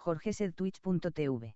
jorgesed.twitch.tv.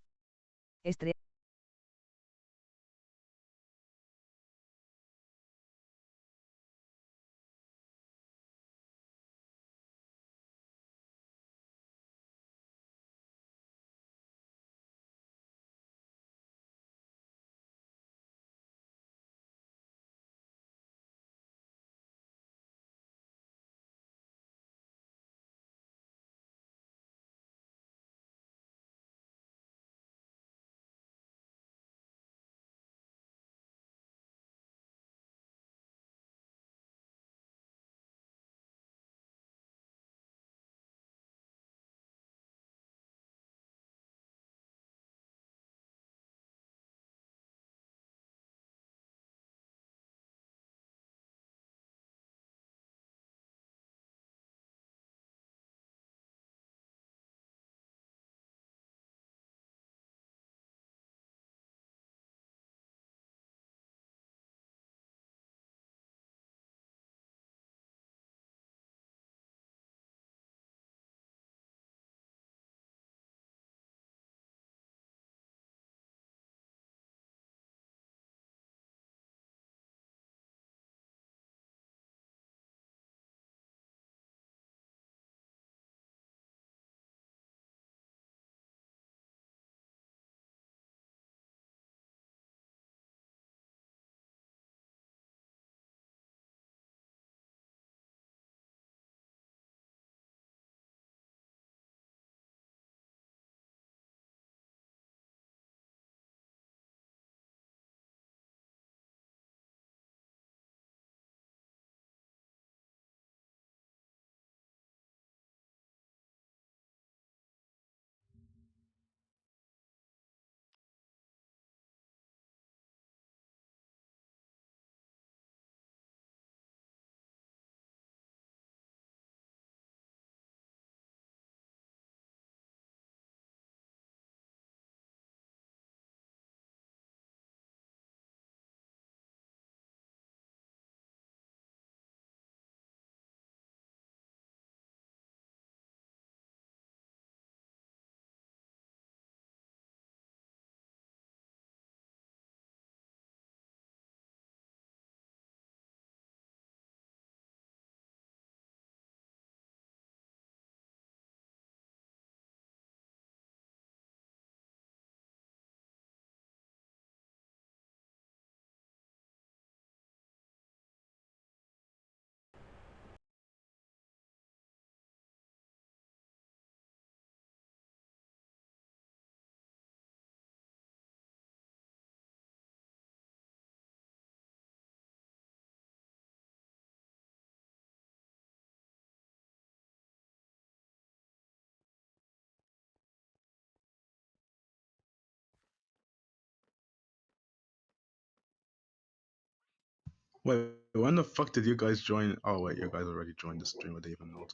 Wait, when the fuck did you guys join? Oh wait, you guys already joined the stream. I didn't even know.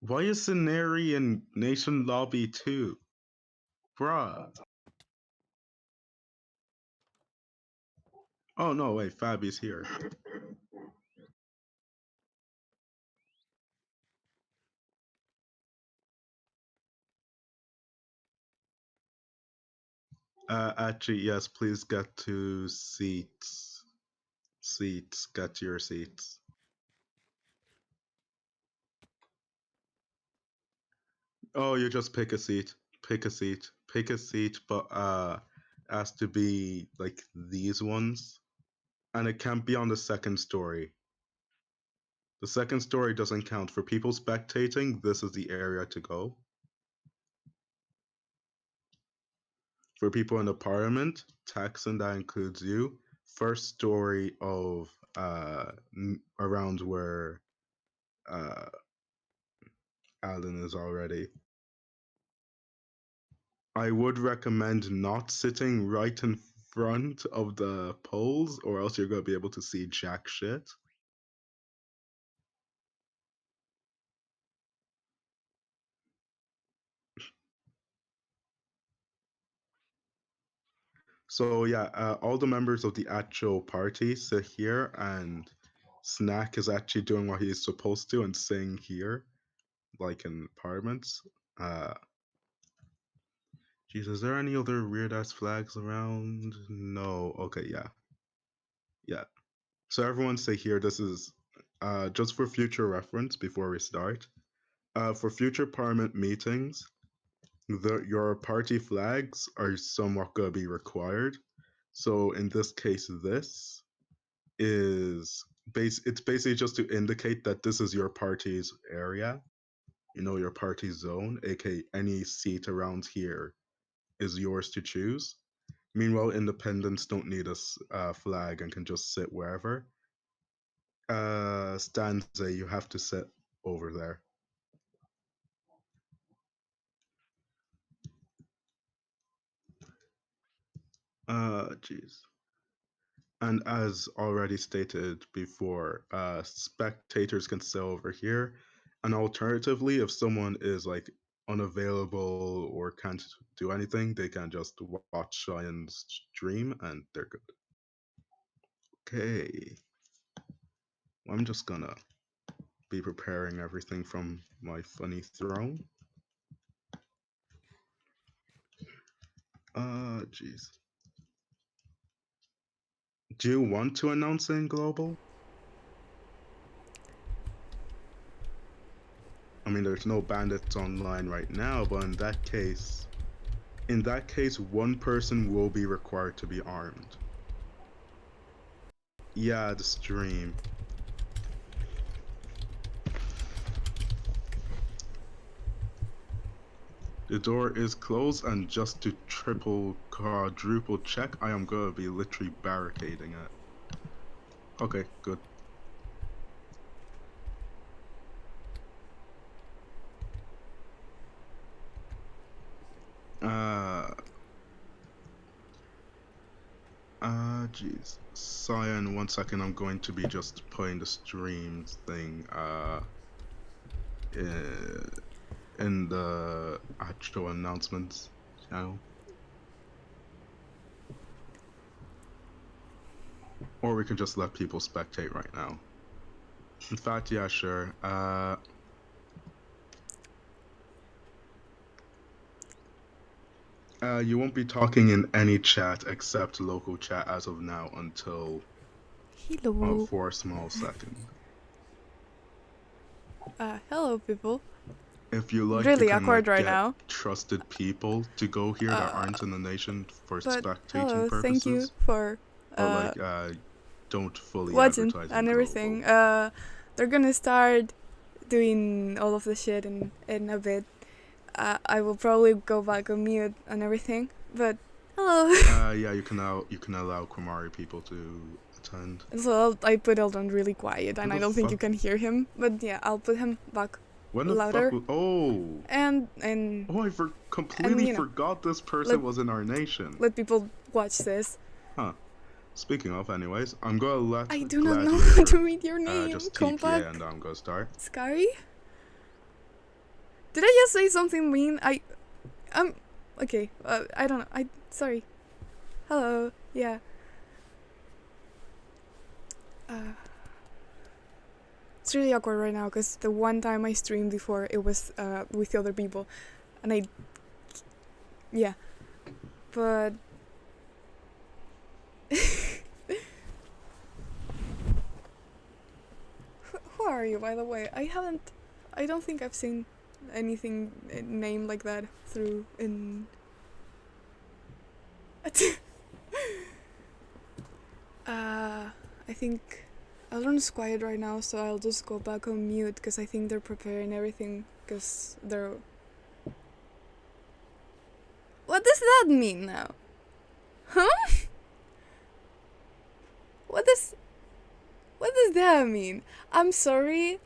Why is Scenari in Nation Lobby too? Bruh. Oh no, wait, Fabi's here. Actually, yes, please get to seats. Seats, get to your seats. Oh, you just pick a seat. Pick a seat. Pick a seat, but has to be like these ones. And it can't be on the second story. The second story doesn't count. For people spectating, this is the area to go. For people in the parliament, tax and that includes you. First story of around where Alan is already. I would recommend not sitting right in front of the polls, or else you're going to be able to see jack shit. So yeah, all the members of the actual party sit here, and Snack is actually doing what he's supposed to and sitting here. like in parliaments. Uh, Jeez, is there any other weird ass flags around? No. Okay, yeah, yeah. So everyone say here, this is just for future reference before we start. For future parliament meetings, your party flags are somewhat gonna be required. So in this case, this is it's basically just to indicate that this is your party's area, your party's zone, aka any seat around here is yours to choose. Meanwhile, independents don't need a flag and can just sit wherever. Stanza, you have to sit over there. Jeez. And as already stated before, spectators can sit over here. And alternatively, if someone is like unavailable or can't do anything, they can just watch Cheyenne stream and they're good. Okay. I'm just gonna be preparing everything from my funny throne. Jeez. Do you want to announce in global? I mean, there's no bandits online right now, but in that case, one person will be required to be armed. Yeah, the stream. The door is closed, and just to triple, quadruple check, I am gonna be literally barricading it. Okay, good. Jeez. Cyan, 1 second, I'm going to be just putting the stream thing, in the actual announcements channel. Or we can just let people spectate right now. In fact, yeah, sure. You won't be talking in any chat except local chat as of now until hello. For a small second. Hello, people. If you like, really you can awkward right get now. Trusted people to go here that aren't in the nation for spectating purposes. Thank you for don't fully watching advertise and everything. They're gonna start doing all of the shit in a bit. I will probably go back on mute and everything, but hello. Yeah, you can allow Kumari people to attend. So I put Eldon really quiet, and I don't think you can hear him. But yeah, I'll put him back louder. And I completely forgot this person was in our nation. Let people watch this. Huh. Speaking of, anyways, I'm gonna let. I do not know how to read your name. Just TPA, and I'm gonna start. Scary? Did I just say something mean? Okay. I don't know. Sorry. Hello. Yeah. It's really awkward right now because the one time I streamed before, it was with other people, and yeah, but who are you, by the way? I don't think I've seen anything named like that through in I think Eldron's quiet right now, so I'll just go back on mute because I think they're preparing everything because they're... What does that mean now? Huh? What does that mean? I'm sorry.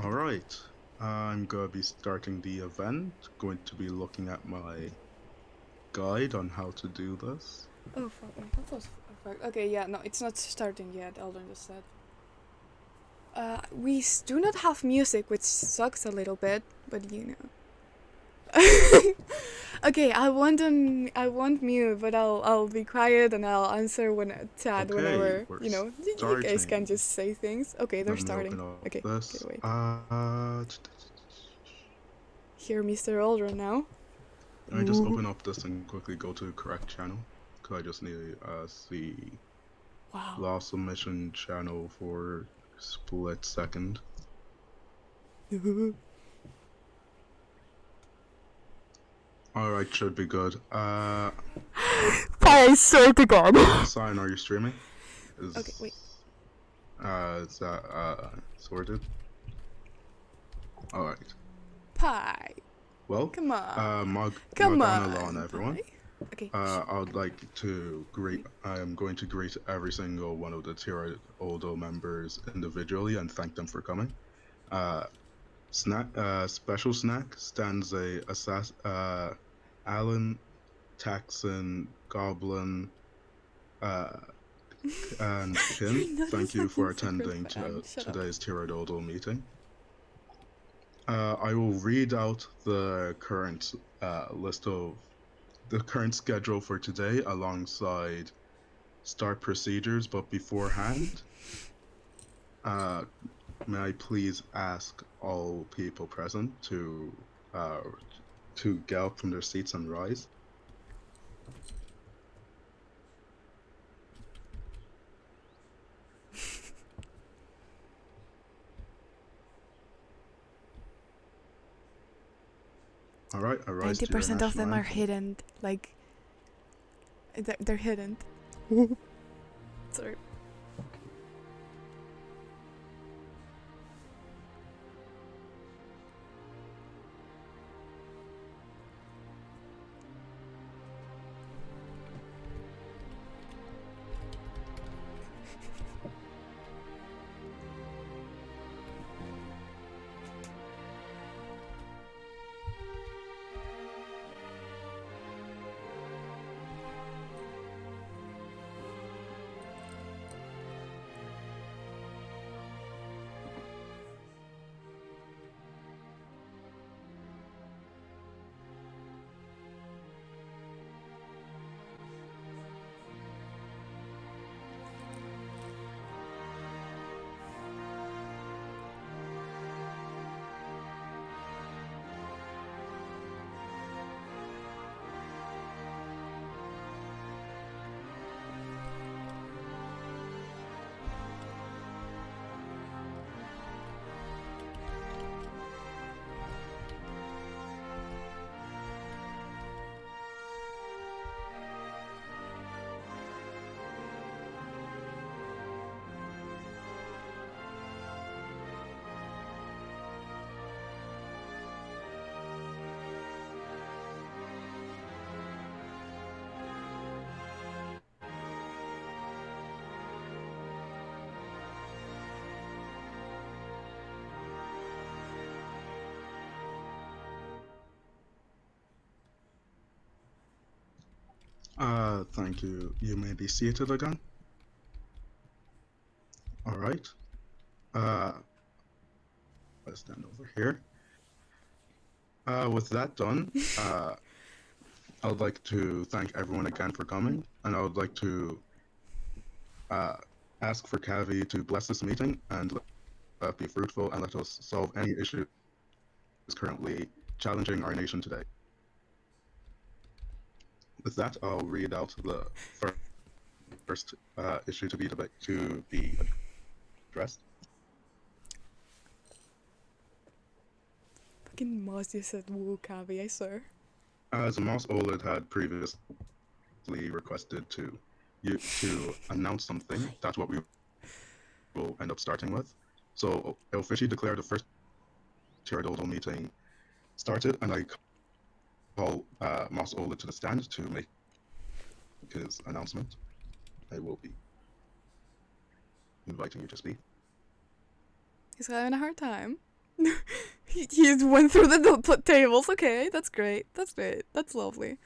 Alright. I'm gonna be starting the event. Going to be looking at my guide on how to do this. Oh fuck, what was fuck? Okay, yeah, no, it's not starting yet, Eldon just said. We do not have music, which sucks a little bit, but you know. Okay, I want mute, but I'll be quiet and I'll answer when chat whenever you guys can just say things. Okay, they're starting. Okay, wait. Hear Mr. Aldrin now. I just open up this and quickly go to the correct channel. Cause I just need to see Wow. lost submission channel for split second. Alright, should be good. I swear to God. Sign, are you streaming? Okay, wait. Is that sorted? Alright. Pie. Well, Come on. Come on, along, everyone. Pie. Okay. I would like to greet. I am going to greet every single one of the Tíreadhóal members individually and thank them for coming. Special snack stands Alan, Taxon, Goblin, and Kin. Thank you for attending today's Tíreadhóal meeting. I will read out the current list of the current schedule for today alongside start procedures, but beforehand, may I please ask all people present to get up from their seats and rise. All right, I rise. 90% of them are hidden. Like, they're hidden. Sorry. Thank you. You may be seated again. All right. Let's stand over here. With that done, I would like to thank everyone again for coming, and I would like to ask for Kavi to bless this meeting and let it be fruitful and let us solve any issues currently challenging our nation today. With that, I'll read out the first issue to be addressed. Fucking Moss just said woo Kavi, I swear. As Moss Olid had previously requested to announce something, that's what we will end up starting with. So I officially declare the first Tíreadhóal meeting started, and I call Moss Olid to the stand to make his announcement. I will be inviting you to speak. He's having a hard time. he went through the tables. Okay, that's great. That's great. That's lovely.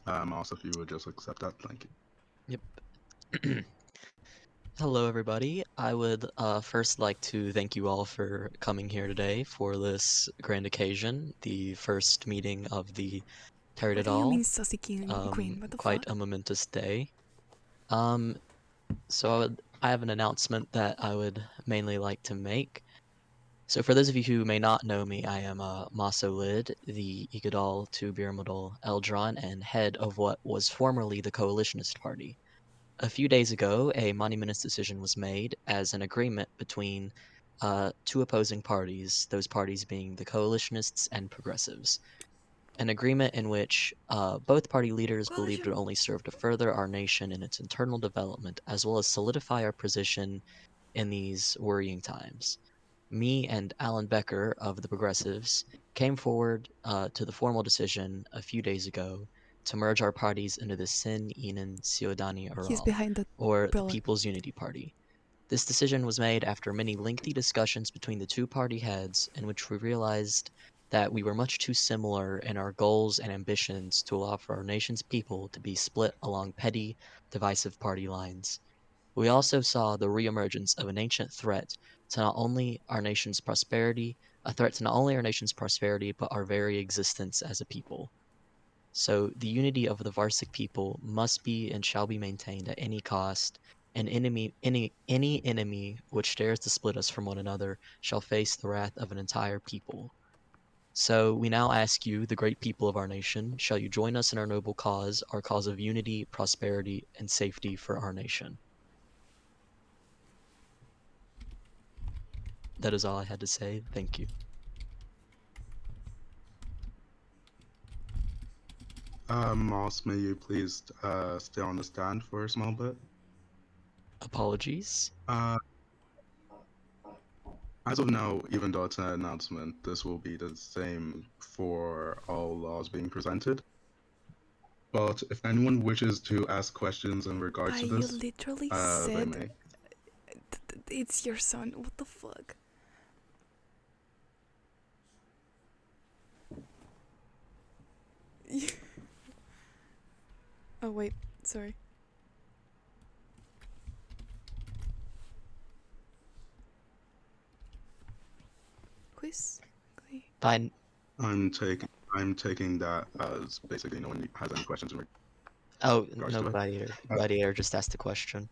Moss, if you would just accept that, thank you. Yep. Hello, everybody. I would first like to thank you all for coming here today for this grand occasion, the first meeting of the What do you mean, Tíreadhóal. Sussy Queen? What the Quite fuck? a momentous day. So I have an announcement that I would mainly like to make. So for those of you who may not know me, I am Masolid, the Iaddithis to Birmadal Eldron, and head of what was formerly the Coalitionist Party. A few days ago, a monumentous decision was made as an agreement between two opposing parties, those parties being the Coalitionists and Progressives. An agreement in which both party leaders believed would only serve to further our nation in its internal development, as well as solidify our position in these worrying times. Me and Alan Becker of the Progressives came forward to the formal decision a few days ago to merge our parties into the Sin Inan Siodani He's Aral, behind that or the pillar. People's Unity Party. This decision was made after many lengthy discussions between the two party heads, in which we realized that we were much too similar in our goals and ambitions to allow for our nation's people to be split along petty, divisive party lines. We also saw the reemergence of an ancient threat to not only our nation's prosperity, a threat to not only our nation's prosperity, but our very existence as a people. So the unity of the Varsic people must be and shall be maintained at any cost, and any enemy which dares to split us from one another shall face the wrath of an entire people. So we now ask you, the great people of our nation, shall you join us in our noble cause, our cause of unity, prosperity, and safety for our nation? That is all I had to say. Thank you. Moss, may you please stay on the stand for a small bit? Apologies. As of now, even though it's an announcement, this will be the same for all laws being presented. But if anyone wishes to ask questions in regards to You this, literally they said may. it's your son. What the fuck? Oh wait, sorry. Quiz. Fine. I'm taking that as basically no one has any questions in Oh, regards no, to it. Gladiator. Gladiator just asked a question.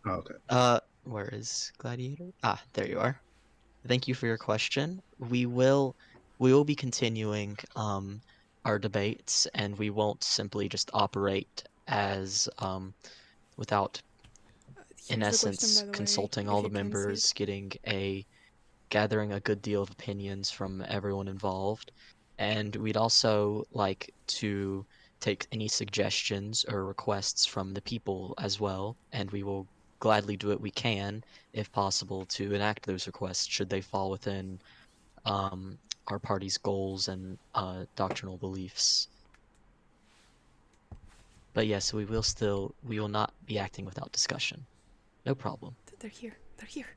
Oh, okay. Where is Gladiator? Ah, there you are. Thank you for your question. We will be continuing our debates, and we won't simply just operate as without, in Here's the question, essence, by the way, consulting if all you the can see members, it. gathering a good deal of opinions from everyone involved. And we'd also like to take any suggestions or requests from the people as well, and we will gladly do what we can, if possible, to enact those requests should they fall within our party's goals and doctrinal beliefs. But yes, we will not be acting without discussion. No problem. They're here. They're here.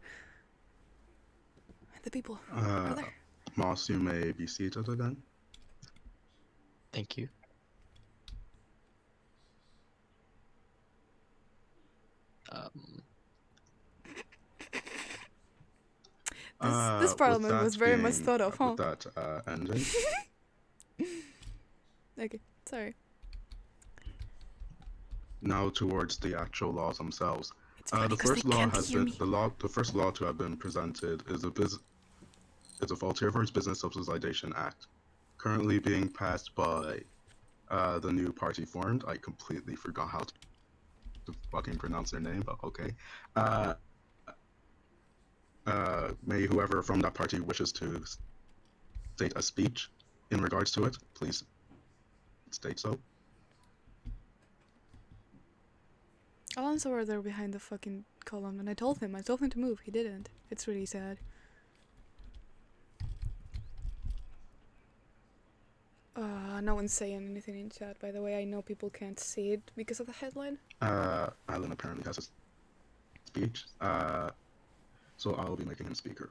The people are there. Moss, you may be seated again. Thank you. This parliament was very much thought of, huh? With that ending. Okay, sorry. Now towards the actual laws themselves. The first law to have been presented is a Voltaire's Business Subsidization Act, currently being passed by the new party formed. I completely forgot how to fucking pronounce their name, but okay. May whoever from that party wishes to state a speech in regards to it, please state so. Alan's over there behind the fucking column, and I told him to move. He didn't. It's really sad. No one's saying anything in chat, by the way. I know people can't see it because of the headline. Alan apparently has a speech, so I'll be making him speaker.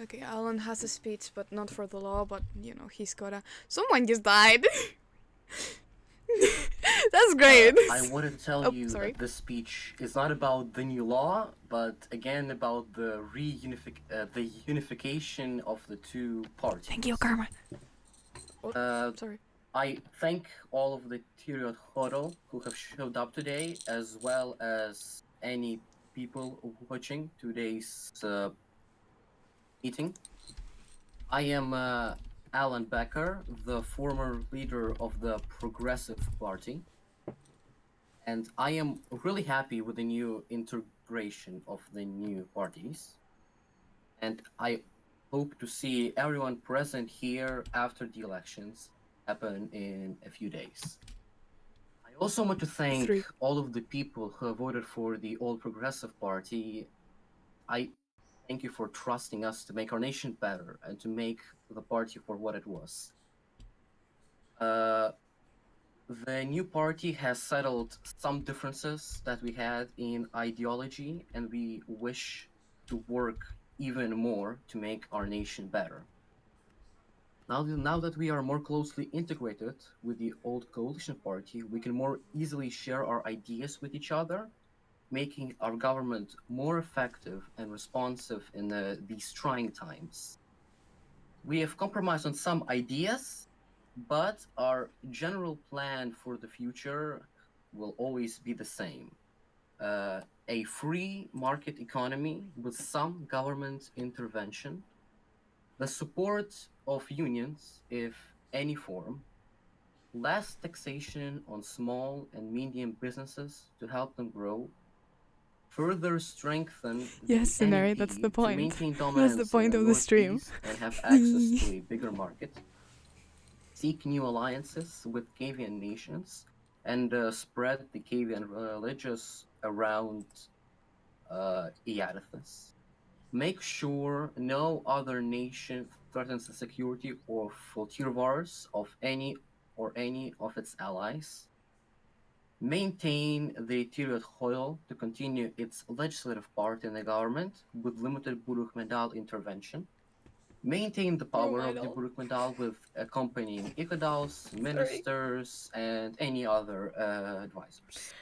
Okay, Alan has a speech, but not for the law, but, you know, he's gotta... Someone just died! That's great! I wanted to tell you that this speech is not about the new law, but again about the unification of the two parties. Thank you, Karma. Sorry. I thank all of the Tíreadhóal who have showed up today, as well as any people watching today's meeting. I am Alan Becker, the former leader of the Progressive Party, and I am really happy with the new integration of the new parties. And I hope to see everyone present here after the elections happen in a few days. I also want to thank 3. all of the people who voted for the All Progressive Party. I thank you for trusting us to make our nation better and to make the party for what it was. The new party has settled some differences that we had in ideology, and we wish to work even more to make our nation better. Now that we are more closely integrated with the old coalition party, we can more easily share our ideas with each other, making our government more effective and responsive in these trying times. We have compromised on some ideas, but our general plan for the future will always be the same. A free market economy with some government intervention, the support of unions, if any form, less taxation on small and medium businesses to help them grow, further strengthen Yes, the Sunari, that's the NEP to point. maintain That's dominance the point in of the the stream. Northeast and have access to a bigger market, seek new alliances with Kavian nations, and spread the Kavian religious around Iaddithis. Make sure no other nation threatens the security or Tíreadhóal of any of its allies. Maintain the Tíreadhóal to continue its legislative part in the government with limited Buruch intervention. Maintain the power of the Buruch with accompanying Ikados, ministers, and any other advisors.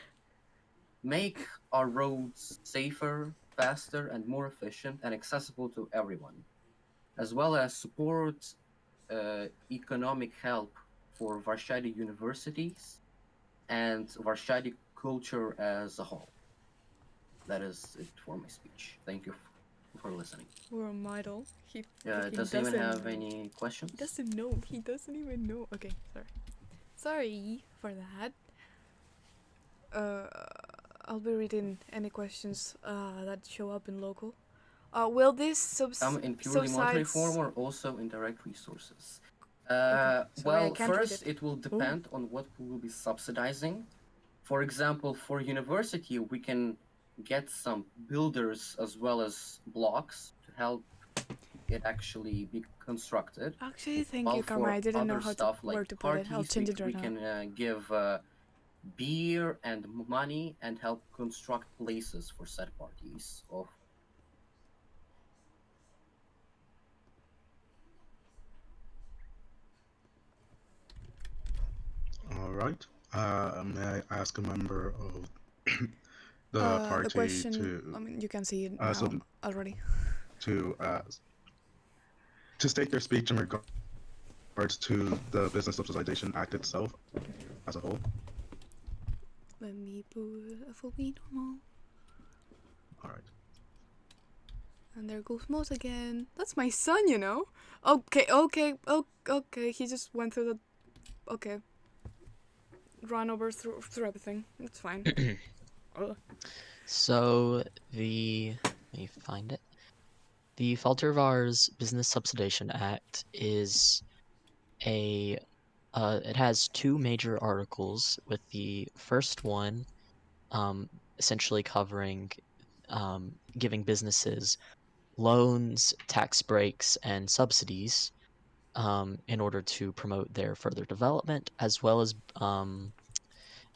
Make our roads safer, faster, and more efficient and accessible to everyone, as well as support economic help for Varshaad universities and Varshaad culture as a whole. That is it for my speech. Thank you for listening. We're a model. He Does anyone have any questions? He doesn't know. He doesn't even know. Okay, sorry for that. I'll be reading any questions that show up in local. Will this Some in purely monetary form or also in direct resources? Okay, sorry, I can't read first it. it will depend on what we will be subsidizing. For example, for university, we can get some builders as well as blocks to help it actually be constructed. Actually, thank While you, Karma. for I didn't know other how stuff where like to put it. I'll parties, change it right we now. can give beer and money and help construct places for said parties. Of All right. May I ask a member of the party the question, to? I mean, you can see it now already. To state their speech in regards to the Business Subsidization Act itself as a whole. Let me put a full be normal. All right. And there goes Mose again. That's my son, you know. Okay. He just went through the. Okay. Run over through everything. It's fine. So let me find it. The Faltervar's Business Subsidization Act is it has two major articles, with the first one essentially covering giving businesses loans, tax breaks, and subsidies in order to promote their further development, as well as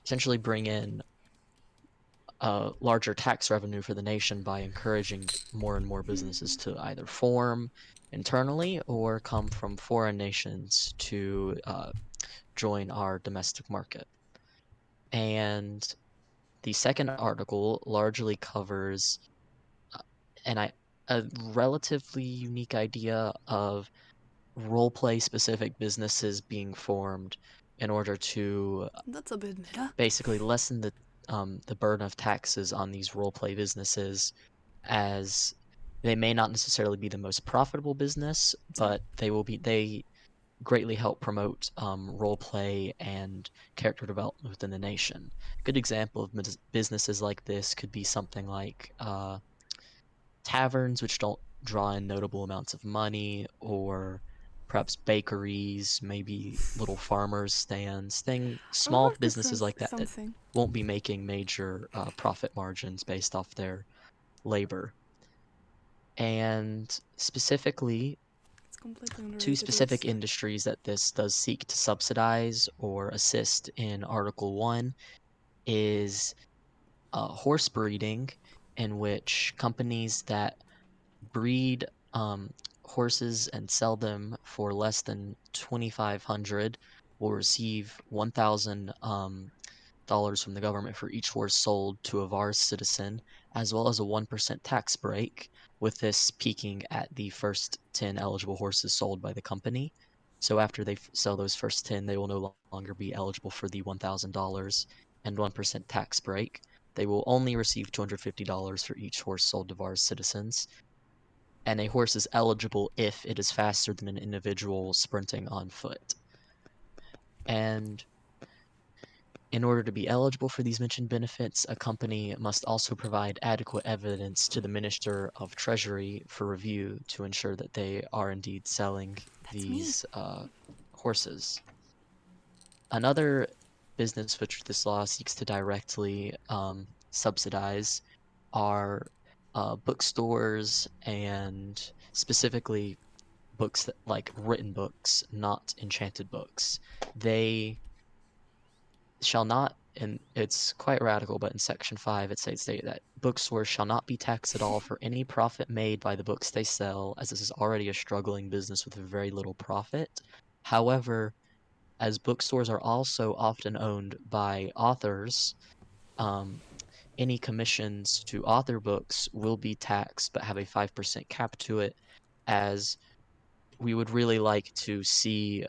essentially bring in larger tax revenue for the nation by encouraging more and more businesses to either form internally or come from foreign nations to join our domestic market. And the second article largely covers a relatively unique idea of role-play specific businesses being formed in order to That's a bit meta. basically lessen the the burden of taxes on these roleplay businesses, as they may not necessarily be the most profitable business, but they greatly help promote roleplay and character development within the nation. A good example of businesses like this could be something like taverns, which don't draw in notable amounts of money, or perhaps bakeries, maybe little farmers stands, I would small like to businesses say like that that something. won't be making major profit margins based off their labor. And specifically, It's completely two unrelated to specific this. industries that this does seek to subsidize or assist in Article 1 is horse breeding, in which companies that breed horses and sell them for less than 2,500 will receive 1,000 dollars from the government for each horse sold to a VARS citizen, as well as a 1% tax break, with this peaking at the first 10 eligible horses sold by the company. So after they sell those first 10, they will no longer be eligible for the $1,000 and 1% tax break. They will only receive $250 for each horse sold to VARS citizens. And a horse is eligible if it is faster than an individual sprinting on foot. And in order to be eligible for these mentioned benefits, a company must also provide adequate evidence to the Minister of Treasury for review to ensure that they are indeed selling That's me. these horses. Another business which this law seeks to directly subsidize are bookstores, and specifically books that, like written books, not enchanted books. They shall not, and it's quite radical, but in Section 5 it states that bookstores shall not be taxed at all for any profit made by the books they sell, as this is already a struggling business with very little profit. However, as bookstores are also often owned by authors, any commissions to author books will be taxed but have a 5% cap to it, as we would really like to see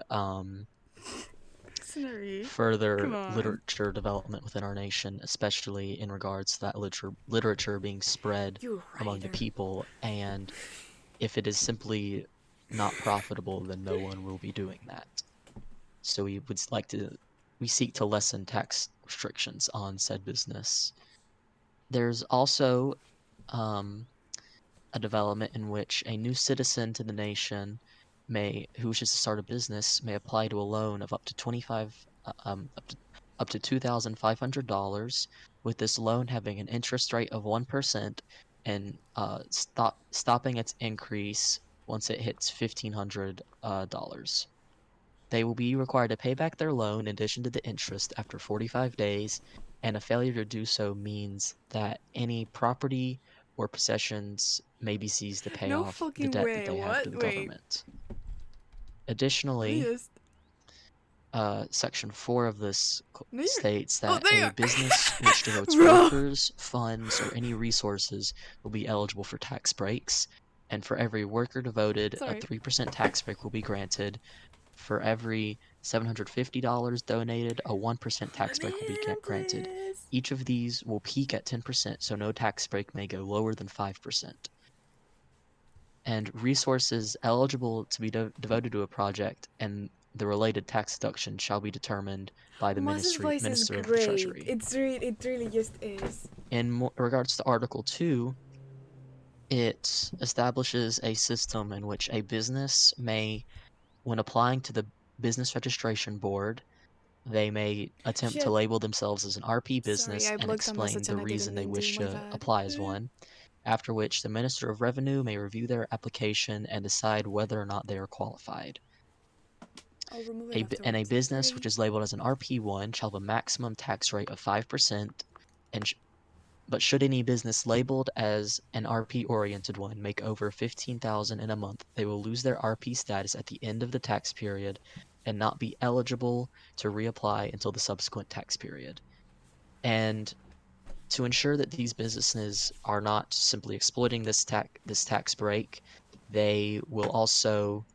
Sorry. Come further on. literature development within our nation, especially in regards to that literature being spread You among the writer. people. And if it is simply not profitable, then no one will be doing that. So we seek to lessen tax restrictions on said business. There's also a development in which a new citizen to the nation who wishes to start a business may apply to a loan of up to $2,500, with this loan having an interest rate of 1% and stopping its increase once it hits $1,500. They will be required to pay back their loan in addition to the interest after 45 days, and a failure to do so means that any property or possessions may be seized to pay No off the fucking debt that way. they have What? to the Wait. government. Additionally, Please. Section 4 of this No, you're... states Oh, that there you a are. business which devotes Bro. workers, funds, or any resources will be eligible for tax breaks, and for every worker devoted, a Sorry. 3% tax break will be granted. For every $750 donated, a 1% tax break will be granted. Please. Each of these will peak at 10%, so no tax break may go lower than 5%. And resources eligible to be devoted to a project and the related tax deduction shall be determined by the Maz's voice is Minister of the great. Treasury. It really just is. In regards to Article 2, it establishes a system in which a business may, when applying to the Business Registration Board, they may attempt to Shit. label themselves as an RP Sorry, business I and blocked a explain message the and I didn't reason they mean to. wish My to bad. apply as one, after which the Minister of Revenue may review their application and decide whether or not they are qualified. I'll remove it And a afterwards. business which Sorry. is labeled as an RP1 shall have a maximum tax rate of 5%, but should any business labeled as an RP-oriented one make over $15,000 in a month, they will lose their RP status at the end of the tax period and not be eligible to reapply until the subsequent tax period. And to ensure that these businesses are not simply exploiting this tax break, they will also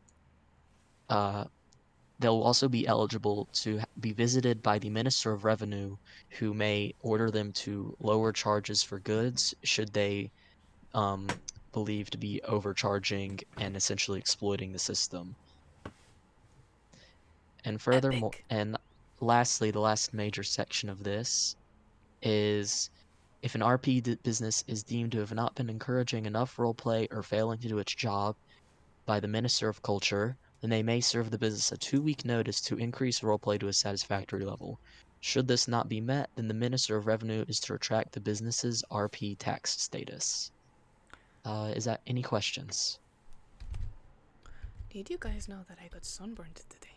they'll also be eligible to be visited by the Minister of Revenue, who may order them to lower charges for goods should they believe to be overcharging and essentially exploiting the system. And furthermore, Epic. and lastly, the last major section of this is if an RP business is deemed to have not been encouraging enough roleplay or failing to do its job by the Minister of Culture, then they may serve the business a 2-week notice to increase roleplay to a satisfactory level. Should this not be met, then the Minister of Revenue is to retract the business's RP tax status. Is that any questions? Did you guys know that I got sunburned today?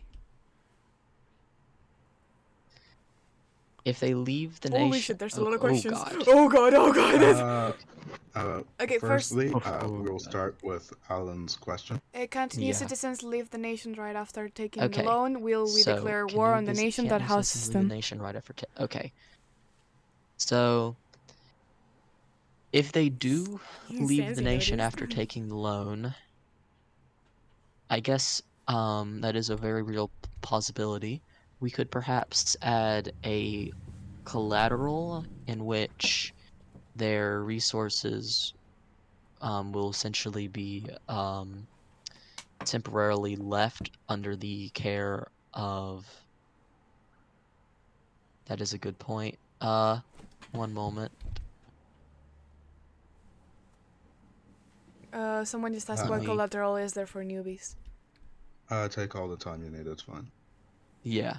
If they leave the Holy nation... shit, there's a lot of Oh questions. god. Oh god, oh god. Okay, Firstly, Oh, we'll God. start with Alan's question. Can't new Yeah. citizens leave the nation right after taking the Okay, loan? Will we so declare can war you on the nation can't that new houses citizens leave the them? nation right after... Okay. So, if they do leave the nation after taking the loan, I guess that is a very real possibility. We could perhaps add a collateral in which their resources will essentially be temporarily left under the care of... That is a good point. One moment. Someone just asked Let what me- collateral is there for newbies. Take all the time you need, it's fine. Yeah.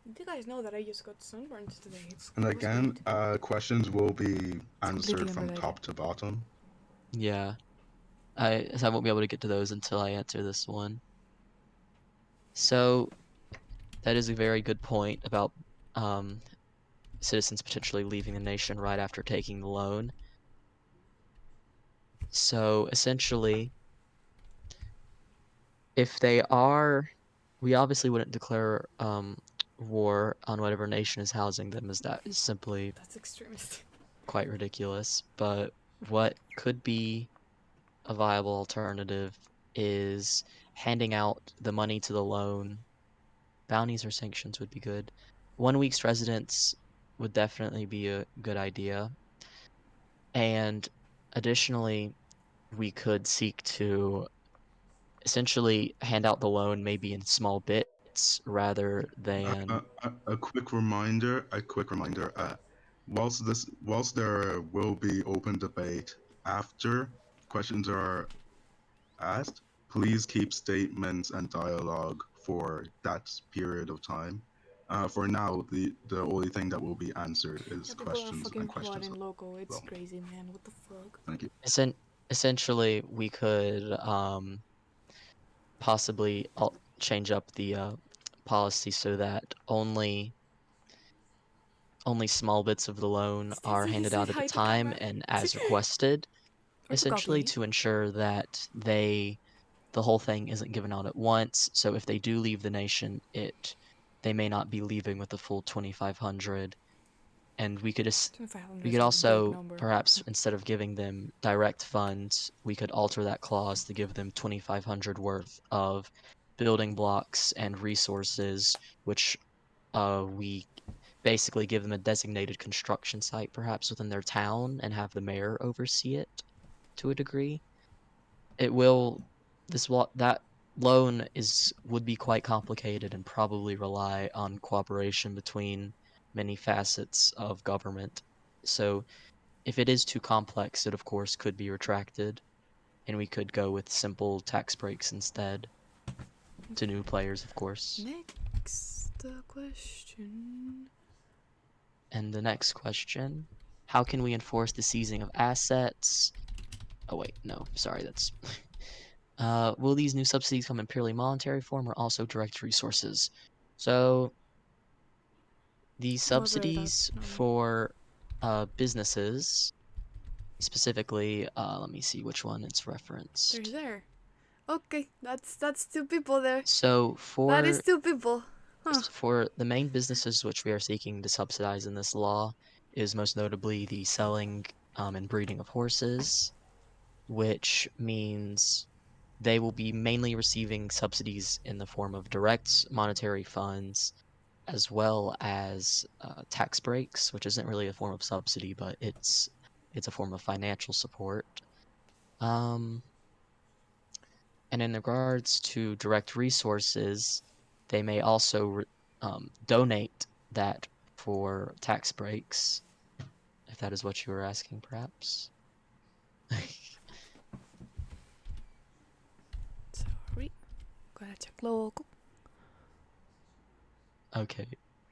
Did you guys know that I just got sunburned today? And it was again, great. questions will be answered completely from unrelated. top to bottom. Yeah. I won't be able to get to those until I answer this one. So, that is a very good point about citizens potentially leaving the nation right after taking the loan. So, essentially, if they are... We obviously wouldn't declare war on whatever nation is housing them, as that is simply That's extremist. quite ridiculous. But what could be a viable alternative is handing out the money to the loan. Bounties or sanctions would be good. 1 week's residence would definitely be a good idea. And additionally, we could seek to essentially hand out the loan maybe in small bits rather than... A quick reminder. Whilst there will be open debate after questions are asked, please keep statements and dialogue for that period of time. For now, the only thing that will be answered is Yeah, people are questions fucking and questions. plotting local. It's well. crazy, man. What the fuck? Thank you. Essentially, we could possibly change up the policy so that only small bits of the loan are Stacy, handed say out at hi a to time camera. and as requested, Or to essentially copy. to ensure that the whole thing isn't given out at once. So if they do leave the nation, they may not be leaving with the full 2,500. And we could 2,500 we is could a big also number. perhaps, instead of giving them direct funds, we could alter that clause to give them 2,500 worth of building blocks and resources, which we basically give them a designated construction site perhaps within their town and have the mayor oversee it to a degree. That loan would be quite complicated and probably rely on cooperation between many facets of government. So if it is too complex, it of course could be retracted, and we could go with simple tax breaks instead. To new players, of course. Next question. And the next question: how can we enforce the seizing of assets? Oh wait, no, sorry, that's... will these new subsidies come in purely monetary form or also direct resources? So, the subsidies for businesses, specifically, let me see which one it's referenced. They're there. Okay, that's 2 people there. So That is 2 people. Huh. for the main businesses which we are seeking to subsidize in this law is most notably the selling and breeding of horses, which means they will be mainly receiving subsidies in the form of direct monetary funds, as well as tax breaks, which isn't really a form of subsidy, but it's a form of financial support. And in regards to direct resources, they may also donate that for tax breaks, if that is what you were asking, perhaps. Sorry. Gotta check local. Okay,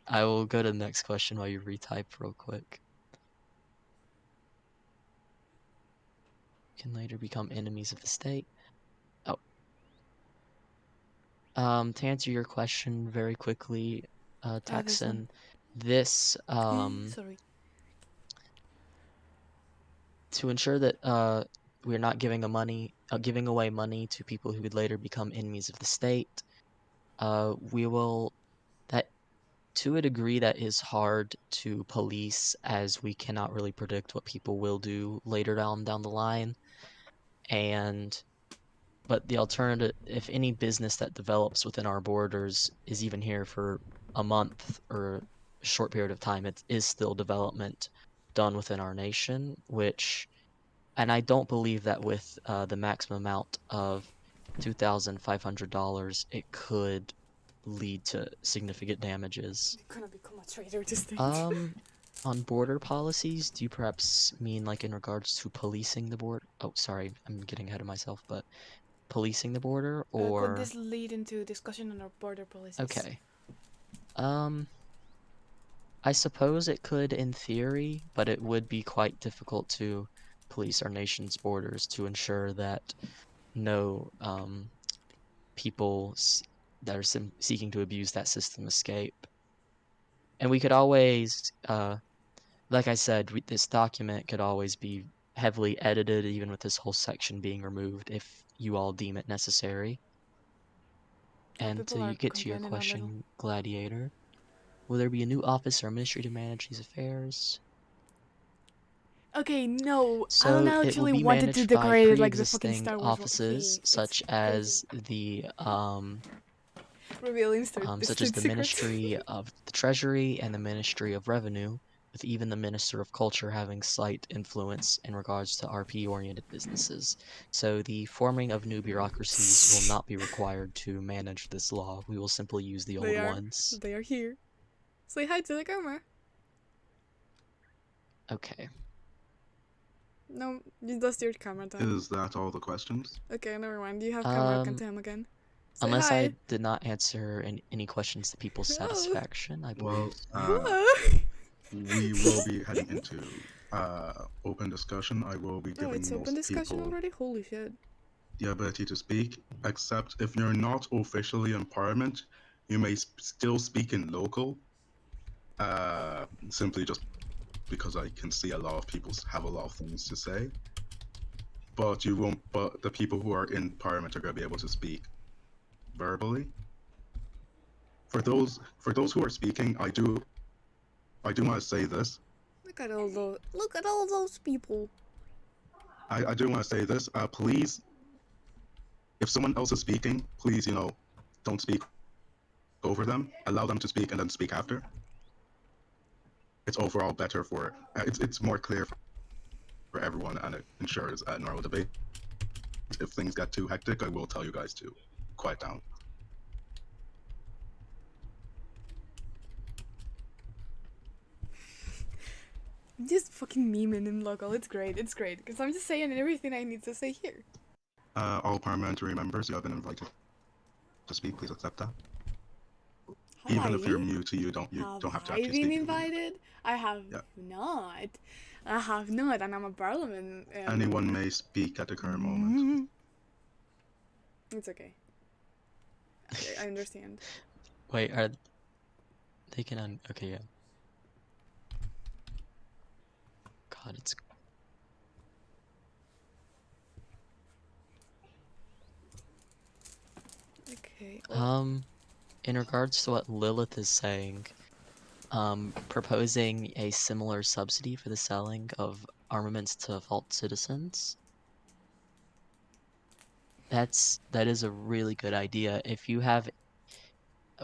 I will go to the next question while you retype real quick. Can later become enemies of the state. Oh. To answer your question very quickly, This Texan, one. this Sorry. to ensure that we're not giving away money to people who would later become enemies of the state, we will, that to a degree that is hard to police, as we cannot really predict what people will do later down the line. But the alternative, if any business that develops within our borders is even here for a month or a short period of time, it is still development done within our nation, and I don't believe that with the maximum amount of $2,500, it could lead to significant damages. You're gonna become a traitor to state. On border policies, do you perhaps mean like in regards to policing the border? Oh, sorry, I'm getting ahead of myself, but policing the border, or Could this lead into discussion on our border policies? okay. I suppose it could in theory, but it would be quite difficult to police our nation's borders to ensure that no people that are seeking to abuse that system escape. And we could always, like I said, this document could always be heavily edited, even with this whole section being removed, if you all deem it necessary. And People to are get to your complaining a little. question, Gladiator, will there be a new office or ministry to manage these affairs? Okay, no, I So don't it will actually be wanted to managed by decorate it like the fucking pre-existing Star Wars one. offices, Okay, such it's crazy. as the Revealing state secrets. Ministry of the Treasury and the Ministry of Revenue, with even the Minister of Culture having slight influence in regards to RP-oriented businesses. So the forming of new bureaucracies will not be required to manage this law. We will simply use the old ones. They are here. Say hi to the camera. Okay. No, that's your camera time. Is that all the questions? Okay, never mind. You have camera time again. Say Unless hi. I did not answer any questions to people's satisfaction, I believe. Well, we will be heading into open discussion. I will be giving it's open most discussion people already? Holy shit. the ability to speak, except if you're not officially in Parliament, you may still speak in local, simply just because I can see a lot of people have a lot of things to say. But you won't. But the people who are in Parliament are going to be able to speak verbally. For those who are speaking, I do want to say this. Look at all those people. I do want to say this. Please, if someone else is speaking, please, don't speak over them. Allow them to speak and then speak after. It's overall better for. It's more clear for everyone, and it ensures a normal debate. If things get too hectic, I will tell you guys to quiet down. I'm just fucking memeing in local. It's great. Because I'm just saying everything I need to say here. All parliamentary members, you have been invited to speak. Please accept that. Have Even I? if you're mute, you don't have to actually been speak. invited? I have not. I have not, and I'm a parliament. Anyone may speak at the current moment. It's okay. I understand. Wait, are they can okay, yeah. God, it's Okay. in regards to what Lilith is saying, proposing a similar subsidy for the selling of armaments to fault citizens. That is a really good idea. If you have,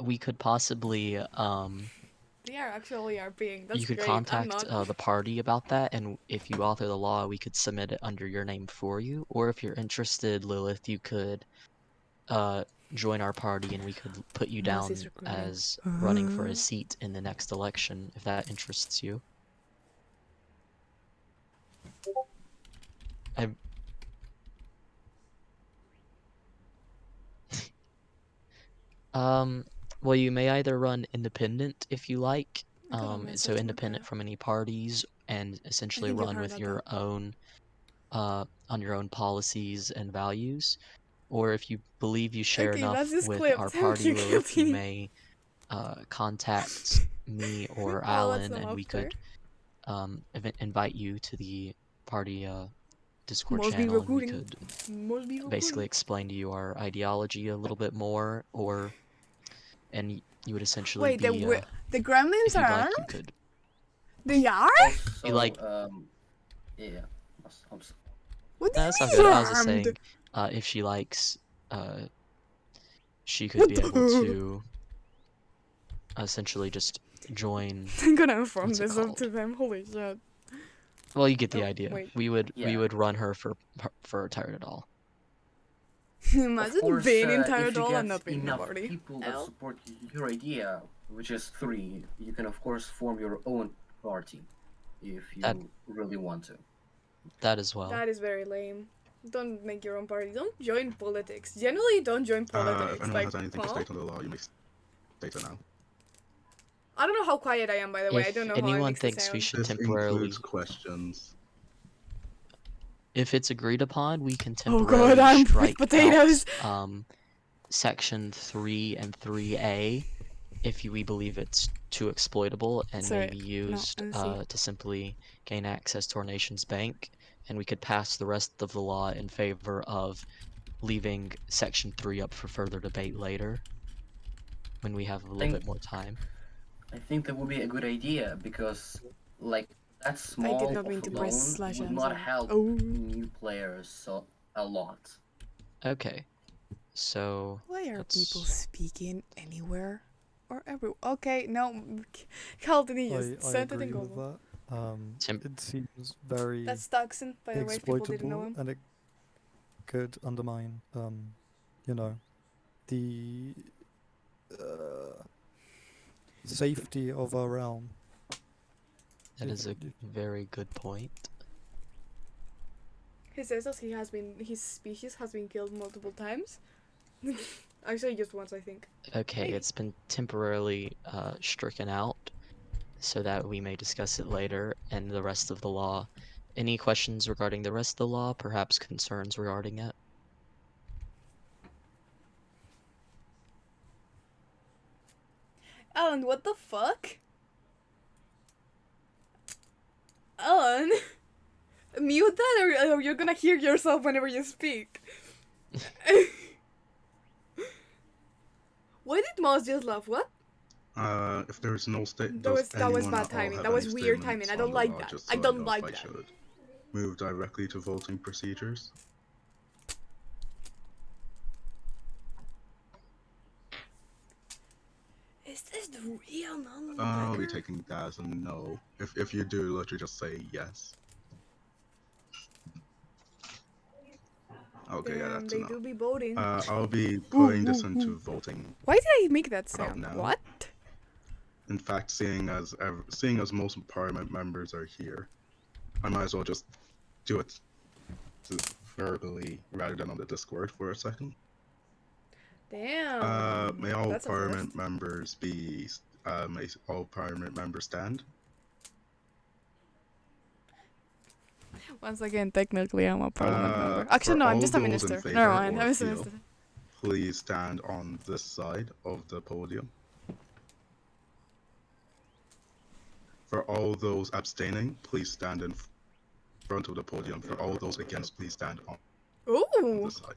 we could possibly They are actually being. That's you could great. I'm contact not. the party about that, and if you author the law, we could submit it under your name for you. Or if you're interested, Lilith, you could join our party, and we could put you Mouse is down recording. as running for a seat in the next election, if that interests you. I well, you may either run independent if you like, I got a message so in independent the from any parties, and essentially think you've run heard with that your own, on your own policies and values. Or if you believe you share Okay, that's enough this with clip. our Thank party, you, Lilith, you Guilty. may contact me or Oh, that's Alan, some and we after. could invite you to the party Discord Must be channel, and we recording. could Must be basically recording. explain to you our ideology a little bit more, and you would essentially Wait, be the gremlins if you'd are like, armed? you could. They are? You like? Yeah. What do No, that's you not mean good. I was just armed? saying, if she likes, she could What be the- able to essentially just join. I'm gonna inform What's it this up called? to them. Holy shit. Well, you get the Oh, idea. wait. We would Yeah. run her for Tíreadhóal. Imagine Of course, being in if you Tíreadhóal get and not being in the enough party. people that Hell. support your idea, which is 3, you can of course form your own party if you That- really want to. That as well. That is very lame. Don't make your own party. Don't join politics. Generally, don't join politics. If anyone Like, has anything to huh? state on the law, you may state it now. I don't know how quiet I am, by the way. I If don't know how I anyone make the thinks we sound. should This temporarily, includes questions. if it's agreed upon, we can Oh temporarily god, I'm with strike potatoes. out section 3 and 3A if we believe it's too exploitable and Sorry, may be used let's see. to simply gain access to our nation's bank, and we could pass the rest of the law in favor of leaving section 3 up for further debate later when we have a little bit more time. I think that would be a good idea because, like, that small I did not mean of to a press loan slash would N, not sorry. help Oh. new players a lot. Okay, so Why are let's- people speaking anywhere or everywhere? Okay, no. Calvin I just sent it agree in with Google. that. It seems very That's Tucson, by the way, if people didn't know exploitable, him. and it could undermine, you know, the safety of our realm. that if- is a if- very good point. He says that his species has been killed multiple times. Actually, just once, I think. Okay, Maybe. it's been temporarily stricken out so that we may discuss it later and the rest of the law. Any questions regarding the rest of the law, perhaps concerns regarding it? Alan, what the fuck? Alan? Mute that or you're gonna hear yourself whenever you speak. Why did Mouse just laugh? What? If there is no state, That was anyone bad at all timing. have That was any weird statements timing. I on don't the like law, that. just I so don't know like if I that. should move directly to voting procedures. Is this the real non? I'll be taking that as a no. If you do, literally just say yes. Okay, yeah, that's they a no. do be voting. I'll be putting this into voting. Why did I make that sound? now. What? In fact, seeing as most parliament members are here, I might as well just do it verbally rather than on the Discord for a second. Damn. May all That's a parliament first. members be may all parliament members stand. Once again, technically, I'm a parliament member. Actually, for no, I'm all just a those in minister. favor Never mind, or I'm just a appeal, minister. Please stand on this side of the podium. For all those abstaining, please stand in front of the podium. For all those against, please stand on Ooh, this side.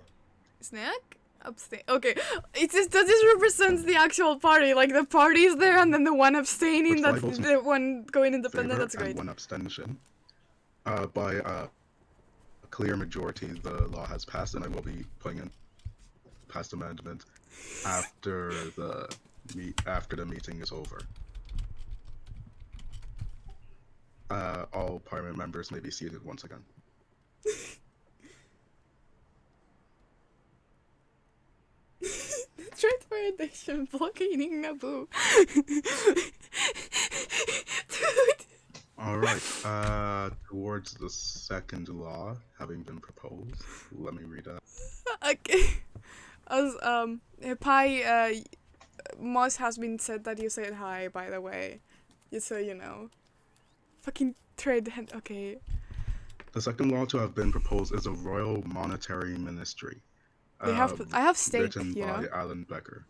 snack? Abstain. Okay, it just that just represents the actual party. Like the party is there, and then the one abstaining. Which That's side votes in the one going independent. Favor That's and great. one abstention. By a clear majority, the law has passed, and I will be putting pass the amendment after the meeting is over. All parliament members may be seated once again. Transformation blockading Naboo. Dude. All right. Towards the second law having been proposed, let me read that. Okay. As Pi, Moss has been said that you said hi. By the way, just so you know. Fucking trade hand. Okay. The second law to have been proposed is a Royal Monetary Ministry. They have. I have steak. Written You by know. Alan Becker.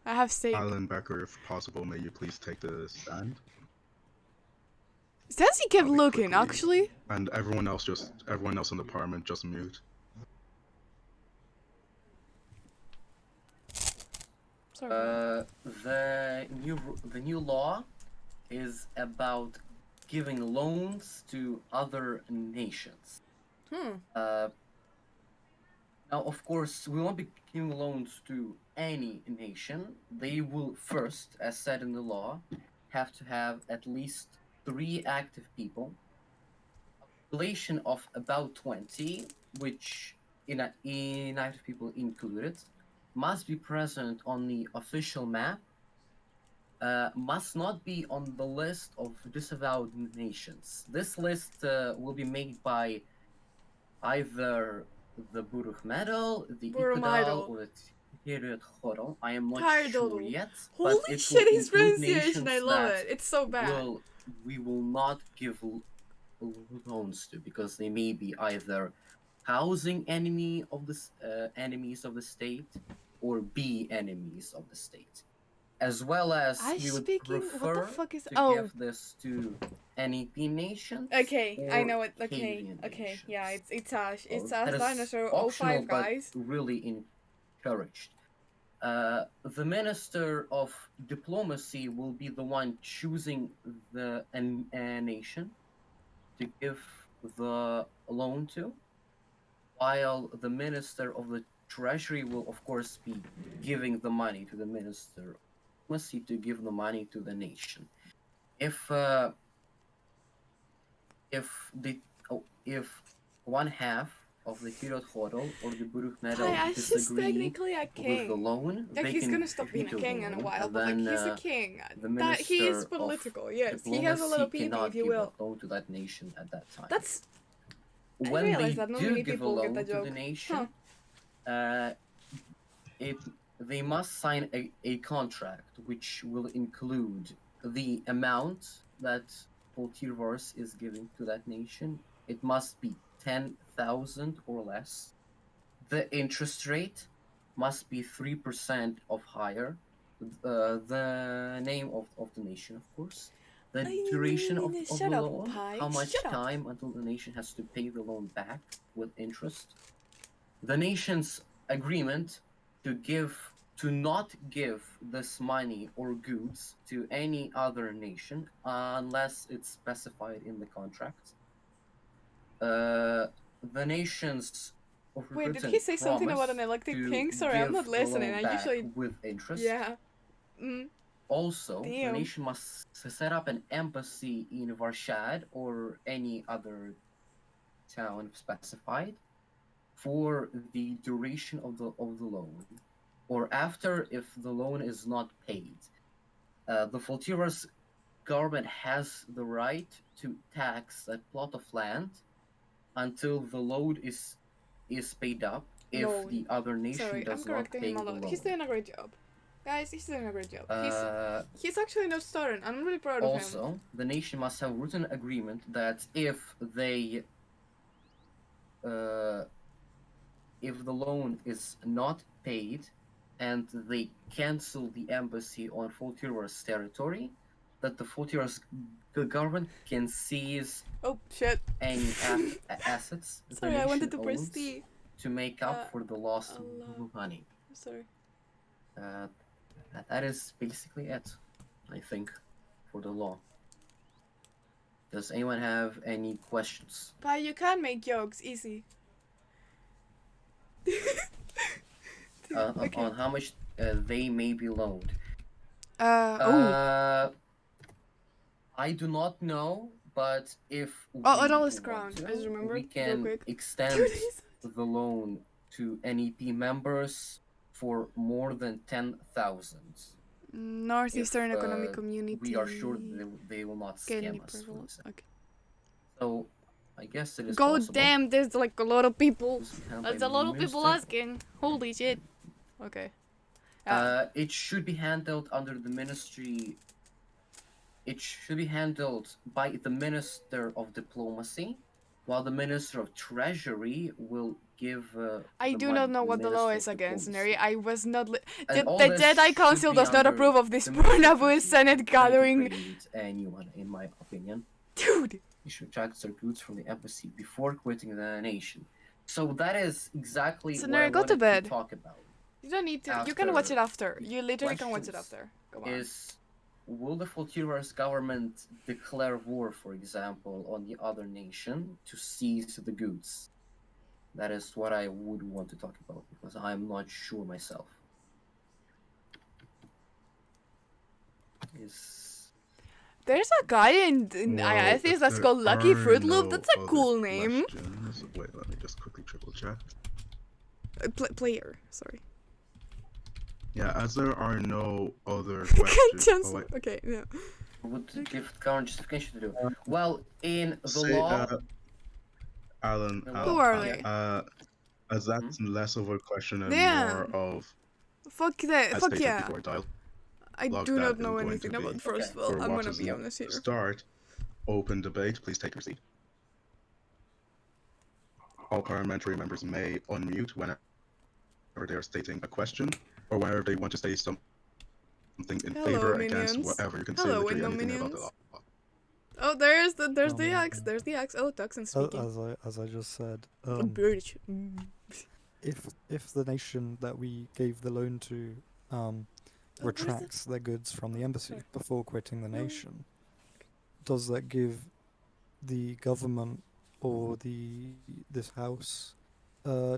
I have steak. Alan Becker, if possible, may you please take the stand? Says he kept I'll be looking. quickly- Actually. And everyone else in the parliament just mute. Sorry. The new law is about giving loans to other nations. Now, of course, we won't be giving loans to any nation. They will first, as said in the law, have to have at least 3 active people, a population of about 20, which inactive people included, must be present on the official map, must not be on the list of disavowed nations. This list will be made by either the Buruch Medal, the Iaddithis, or the Tíreadhóal. I am not sure yet. Holy but it shit, will his include pronunciation! I nations love that it. It's so bad. we will not give loans to, because they may be either housing enemies of the state, or be enemies of the state. As well as we would prefer what the fuck is to give this to NEP nations. Okay, I or know it. Okay, Cadian okay, nations. yeah, it's Ash. It's That Ash is Dinosaur optional, 05, guys. but really encouraged. The Minister of Diplomacy will be the one choosing a nation to give the loan to, while the Minister of the Treasury will, of course, be giving the money to the Minister of Diplomacy to give the money to the nation. If one half of the Tíreadhóal or the Buruch Medal Ash is disagree technically a king. with the loan, Like, they he's can gonna stop being a veto king the in a loan, while, and but like, then, he's a king. the That he is Minister of political, yes. He has a little Diplomacy PP, cannot if you give will. a loan to that nation at that time. That's... I When realize they that not do many give a people get loan that to joke. the nation, they must sign a contract which will include the amount that Voltirvars is giving to that nation. It must be 10,000 or less. The interest rate must be 3% of higher. The name of the nation, of course. The duration of the Shut up, loan, Pi. how much Shut up. time until the nation has to pay the loan back with interest. The nation's agreement to not give this money or goods to any other nation unless it's specified in the contract. The nation's Wait, did he say something about an elected king? Sorry, I'm not listening. I usually... with interest. Yeah. Also, Damn. the nation must set up an embassy in Varshaad or any other town specified for the duration of the loan, or after if the loan is not paid. The Voltirvars government has the right to tax that plot of land until the loan is paid up. If the other nation Sorry, does I'm not correcting pay him a the lot. loan. He's doing a great job. Guys, he's doing a great job. Uh, He's actually not stubborn. I'm really proud of him. Also, the nation must have written agreement that if the loan is not paid and they cancel the embassy on Voltirvars territory, that the government can seize any assets Sorry, the nation I wanted to press owns T. to make up for the lost money. I'm sorry. That is basically it, I think, for the law. Does anyone have any questions? But you can make jokes, easy. Okay. on how much they may be loaned. Oh. I do not know, but if Oh, it we all is want crowned. to, I just remembered we real can quick. extend Dude, he's- the loan to NEP members for more than 10,000. Northeastern if, Economic Community. We are sure they will not Get any scam us. For approval? example. Okay. So, I guess it is God possible. damn, there's like a lot of people. This is handled That's by a lot of people minister. asking. Holy shit. Okay. It should be handled under the ministry. It should be handled by the Minister of Diplomacy, while the Minister of Treasury will give. I the do money not to know the what the law Minister is of against, Diplomacy. Neri. I was not. And all The this Jedi should Council be does not under approve of this the Ministry of Nabu Senate Trying to gathering. create anyone, in my opinion. Dude! You should extract their goods from the embassy before quitting the nation. So that is exactly So what Neri, I go to wanted bed. to talk about. You don't need to. You can watch it after. the You literally can watch it questions after. Come on. Will the Fultira's government declare war, for example, on the other nation to seize the goods? That is what I would want to talk about, because I'm not sure myself. There's a guy in Iaddithis that's called Lucky Fruit Loop. That's a cool name. Wait, let me just quickly triple check. Player, sorry. Yeah, as there are no other Can't questions. cancel. Okay, no. Would give current justification to do. Well, in the Say, law, Alan, Who are they? as that's less of a question and Yeah. more of Fuck that. as Fuck stated yeah. before, dialogue I do that not is know going anything to be about first Okay. of all. for I'm what gonna is be not honest here. start. Open debate. Please take your seat. All parliamentary members may unmute whenever they are stating a question or whenever they want to say something in Hello, favor, minions. against, whatever. You can Hello, say literally window anything about the minions. law. Oh, there's the axe. There's the axe. Oh, Tuxin speaking. As I just said, Bitch. if the nation that we gave the loan to retracts their goods from the embassy before quitting the nation, does that give the government or this house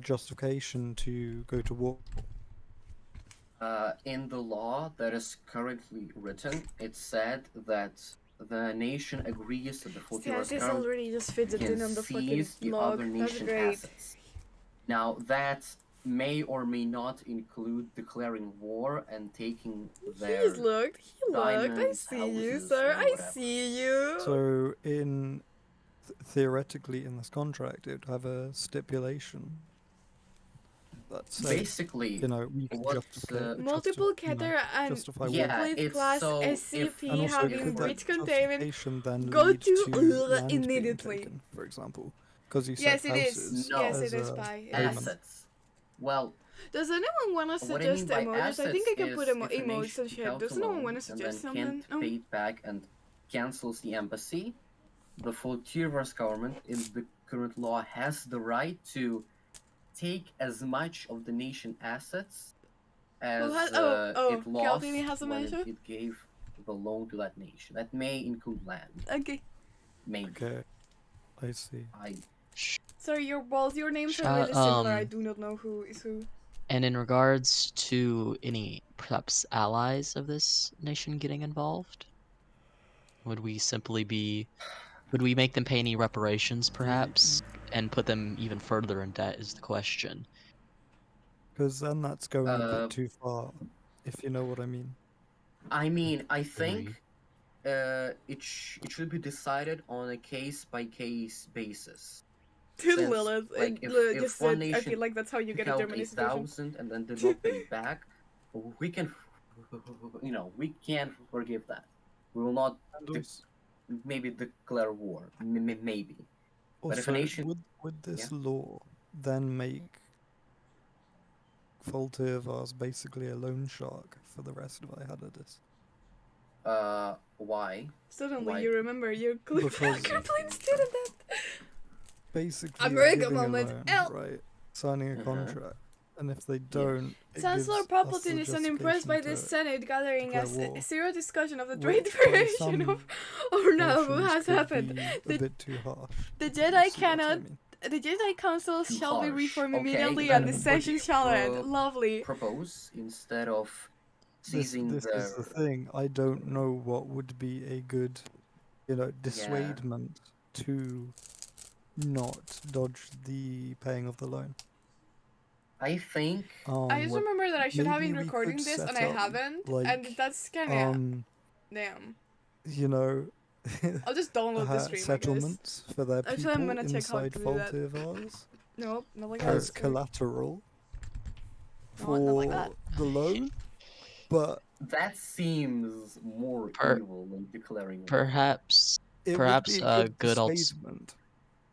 justification to go to war? in the law that is currently written, it said that the nation agrees that the Fultira's This government already just fitted can in on the fucking seize the log. other That's nation great. assets. Now that may or may not include declaring war and taking their He's looked. He looked. I diamonds, see you, houses, sir. or I whatever. see you. So theoretically in this contract it would have a stipulation that says, basically, you know, we can Multiple Keter and justify yeah, war. With it's class so SCP And also, having could that breach containment. justification then go lead to land being immediately. taken, for example? Because you Yes, said it is. houses No. Yes, it as is a by payment. assets. Well, Does anyone want to what I suggest mean by emojis? I think I can assets put is if a emotes nation and shit. counts Does no one alone want to and then suggest something? can't Oh. pay it back and cancels the embassy, the Fultira's government in the current law has the right to take as much of the nation assets as it lost Caldini has a when measure? it gave the loan to that nation. That may include land. Okay. Maybe. Okay, I see. Sorry, your names are really similar. I do not know who is who. And in regards to any perhaps allies of this nation getting involved, would we make them pay any reparations perhaps and put them even further in debt is the question. Because then that's going a bit too far, if you know what I mean. I mean, I think it should be decided on a case-by-case basis. Lilith, like, if one nation I feel like that's how you get a held Germany situation. 1,000 and then did not pay it back, we can, we can't forgive that. We will not maybe declare war, maybe. Also, But if a nation, would this law then make Fultira's basically a loan shark for the rest of Iaddithis? why? Suddenly Why? you remember your complete student debt. Basically, America giving a moment. loan, L. right? Signing a contract, and if they don't, it Chancellor gives us Palpatine the is unimpressed by justification this to Senate gathering declare as war. zero discussion of the Which trade by variation some of Nabu portions has could happened. be a bit too harsh. The if you Jedi see what I cannot mean. The Jedi Council too shall be harsh. reformed Okay, immediately then and the what do session you shall end. Lovely. propose instead of This seizing is the thing. I don't know what would be a good, dissuadement to not dodge the paying of the loan. I think I just What remember that I should have been maybe we recording could this and set I up, haven't, like, and that's kind of damn. you know, I'll just download the stream, I guess. settlements for their Actually, I'm people gonna check how inside to do that. Tíreadhóal Nope, not like as that. collateral No, not like that. for the loan, but that seems more Per- evil than declaring war. Perhaps it would perhaps be a a good good dissuadement.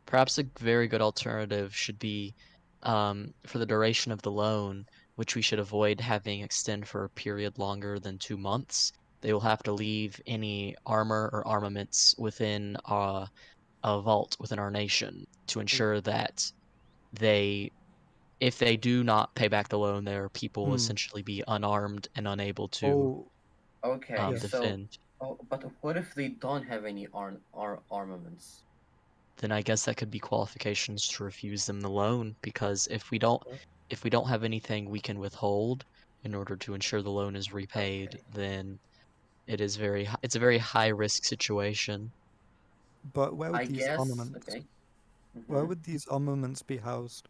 perhaps a very good alternative should be for the duration of the loan, which we should avoid having extend for a period longer than 2 months. They will have to leave any armor or armaments within a vault within our nation to ensure that they, if they do not pay back the loan, their people will essentially be unarmed and unable to Oh, Okay, Yes. so defend. but what if they don't have any armaments? Then I guess that could be qualifications to refuse them the loan, because if we don't have anything we can withhold in order to ensure the loan is repaid, Okay. then it's a very high risk situation. but where would I these guess armaments? okay. Where Mhm. would these armaments be housed?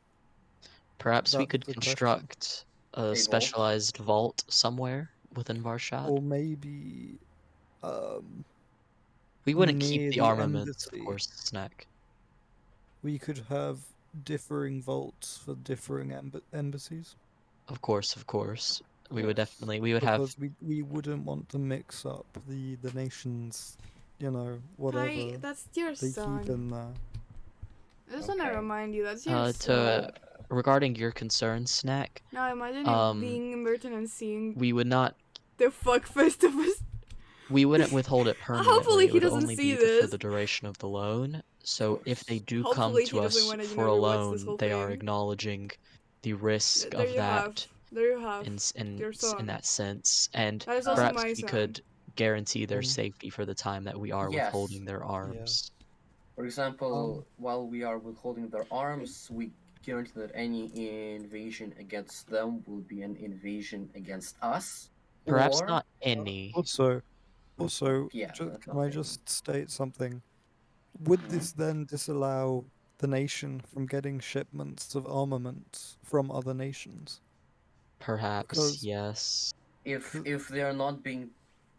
Perhaps we That's could the question. construct a A vault. specialized vault somewhere within Varshaad. Or maybe We wouldn't keep near the the armaments, of embassy, course, Snack. we could have differing vaults for differing embassies. Of course, of course. We would Yes. definitely we would have Because we wouldn't want to mix up the nations, whatever Hi, that's your they keep son. in there. I just wanna Okay. remind you, that's your son. to regarding your concerns, Snack. Now imagine you being in Merton and seeing We would not the fuck fest of us. we wouldn't withhold it permanently. Hopefully It he would doesn't only see be for this. the duration of the loan. So if they course. do come Hopefully he to doesn't us wanna, for a rewatch this loan, whole they are thing. acknowledging the risk There of you have. that There you have. in Your son. that sense, and That is also perhaps my we son. could guarantee their Um, safety for the time that we are Yes. withholding their arms. For example, while we are withholding their arms, we guarantee that any invasion against them will be an invasion against us. Perhaps Or not any. Also, yeah, that's can I okay. just state something? Would this then disallow the nation from getting shipments of armaments from other nations? Perhaps, Because yes. If they are not being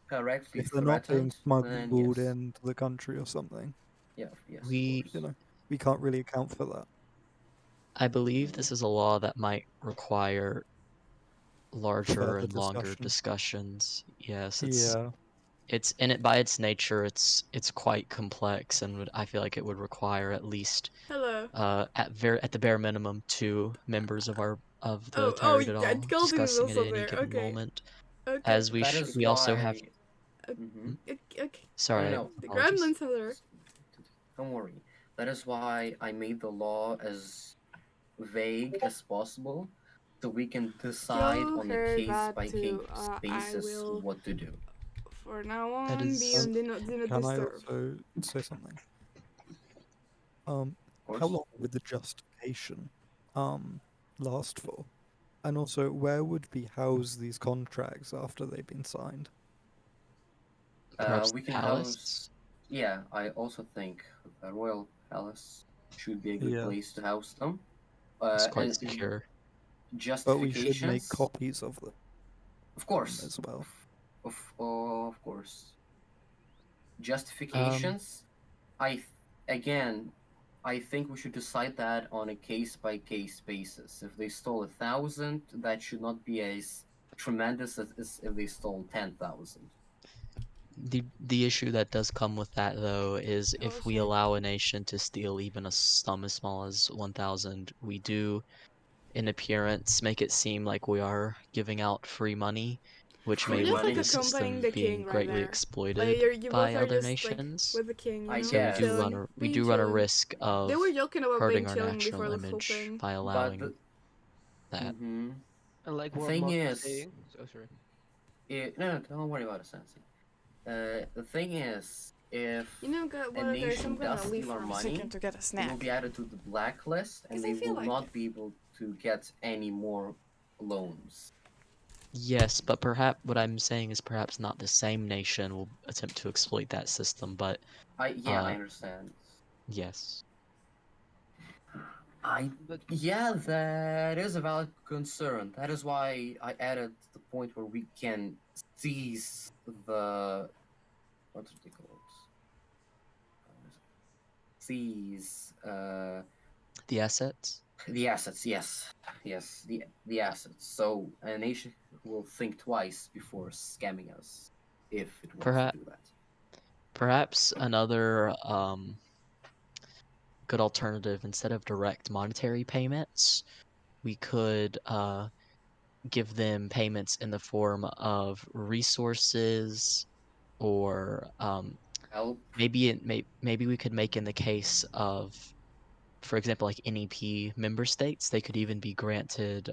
correctly if they're not being threatened, then smuggled yes. into the country or something, Yeah, yes, We of course. we can't really account for that. I believe this is a law that might require larger Further and longer discussion. discussions. Yes, Yeah. it's in it by its nature. It's quite complex, and I feel like it would require at least Hello. at the bare minimum 2 members of the Oh, Tíreadhóal Golden is discussing it also at any there. given Okay. moment. Okay. As That is we also have. why. Mhm. Okay. Sorry, No. The apologies. gremlins are there. Don't worry. That is why I made the law as vague as possible, so we can decide You on a heard case that by case too. I basis will, what to do. for now That on, be is- on do not Can I disturb. also say something? Of course. How long would the justification last for? And also, where would we house these contracts after they've been signed? Perhaps We the can palace. house. Yeah, I also think the royal palace should be a good Yeah. place to house them. It's quite And secure. But we should make justifications, copies of them of course, as well. of course. Justifications. Again, I think we should decide that on a case by case basis. If they stole 1,000, that should not be as tremendous as if they stole 10,000. The issue that does come with that, though, is Oh, if we shit. allow a nation to steal even a sum as small as 1,000, we do, in appearance, make it seem like we are giving out free money, which Free may You're just lead money? like to the accompanying system the being king right greatly there. Like exploited you by both are other just like nations. with the king, you I know, So guess. chilling. we being do run a chilling. risk They of were joking about being hurting our chilling before national this whole image thing. by But allowing that. mm-hmm. And like The what thing Mark was is, saying. Oh, sorry. no, don't worry about it, Sansi. The thing is, if You know, a well, guys, nation I'm gonna does leave steal our for a money, second to get a they snack. will be added to the blacklist, and 'Cause they I feel will like not it. be able to get any more loans. Yes, but perhaps what I'm saying is perhaps not the same nation will attempt to exploit that system, but I understand. yes. Yeah, that is a valid concern. That is why I added the point where we can seize the what do they call it? Seize The assets? the assets. Yes, yes, the assets. So a nation will think twice before scamming us if it wants to do that. Perhaps another good alternative, instead of direct monetary payments, we could give them payments in the form of resources, or Help. maybe we could make in the case of, for example, like NEP member states, they could even be granted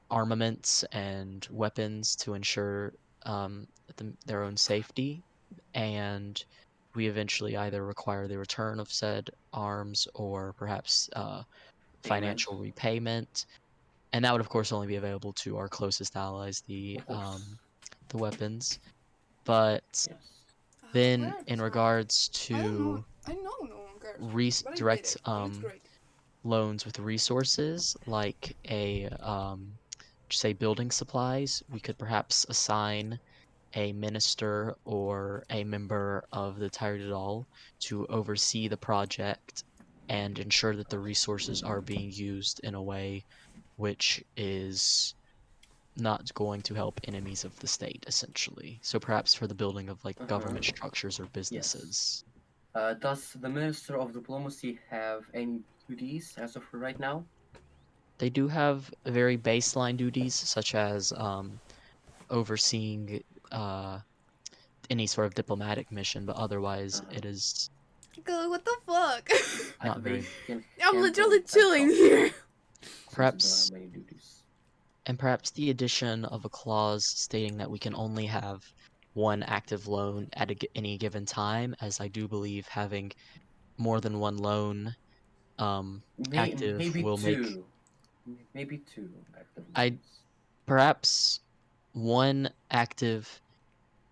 armaments and weapons to ensure their own safety, and we eventually either require the return of said arms or perhaps financial repayment, and that would of course only be available to our closest allies, the weapons. But Yes. then in regards to I know no one cares. But I did direct it. And it's great. loans with resources, like a say building supplies, we could perhaps assign a minister or a member of the Tíreadhóal to oversee the project and ensure that the resources are being used in a way which is not going to help enemies of the state, essentially. So perhaps for the building of like government structures or businesses. Does the Minister of Diplomacy have any duties as of right now? They do have very baseline duties, such as overseeing any sort of diplomatic mission, but otherwise it is Go, what the fuck? not very. I'm literally chilling here. Perhaps, and perhaps the addition of a clause stating that we can only have one active loan at any given time, as I do believe having more than one loan active Maybe will make two. Maybe two active I perhaps one active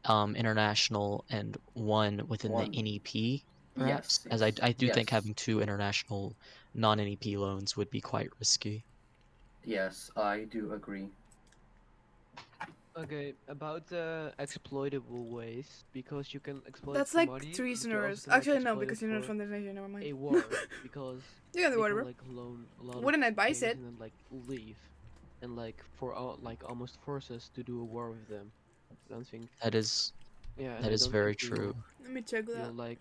international and one within the NEP, perhaps, Yes, as I do think yes. having two international non-NEP loans would be quite risky. Yes, I do agree. Okay, about the exploitable ways, because you can exploit That's for like money, but you also treasoners. can like Actually, no, exploit because it you're not for from this nation. Never mind. a war, because You can do they whatever. can like loan a lot Wouldn't of advise things it. and then like leave, and like for all like almost force us to do a war with them. I don't think That is yeah, and that I is don't very think true. Let me check that. you'll like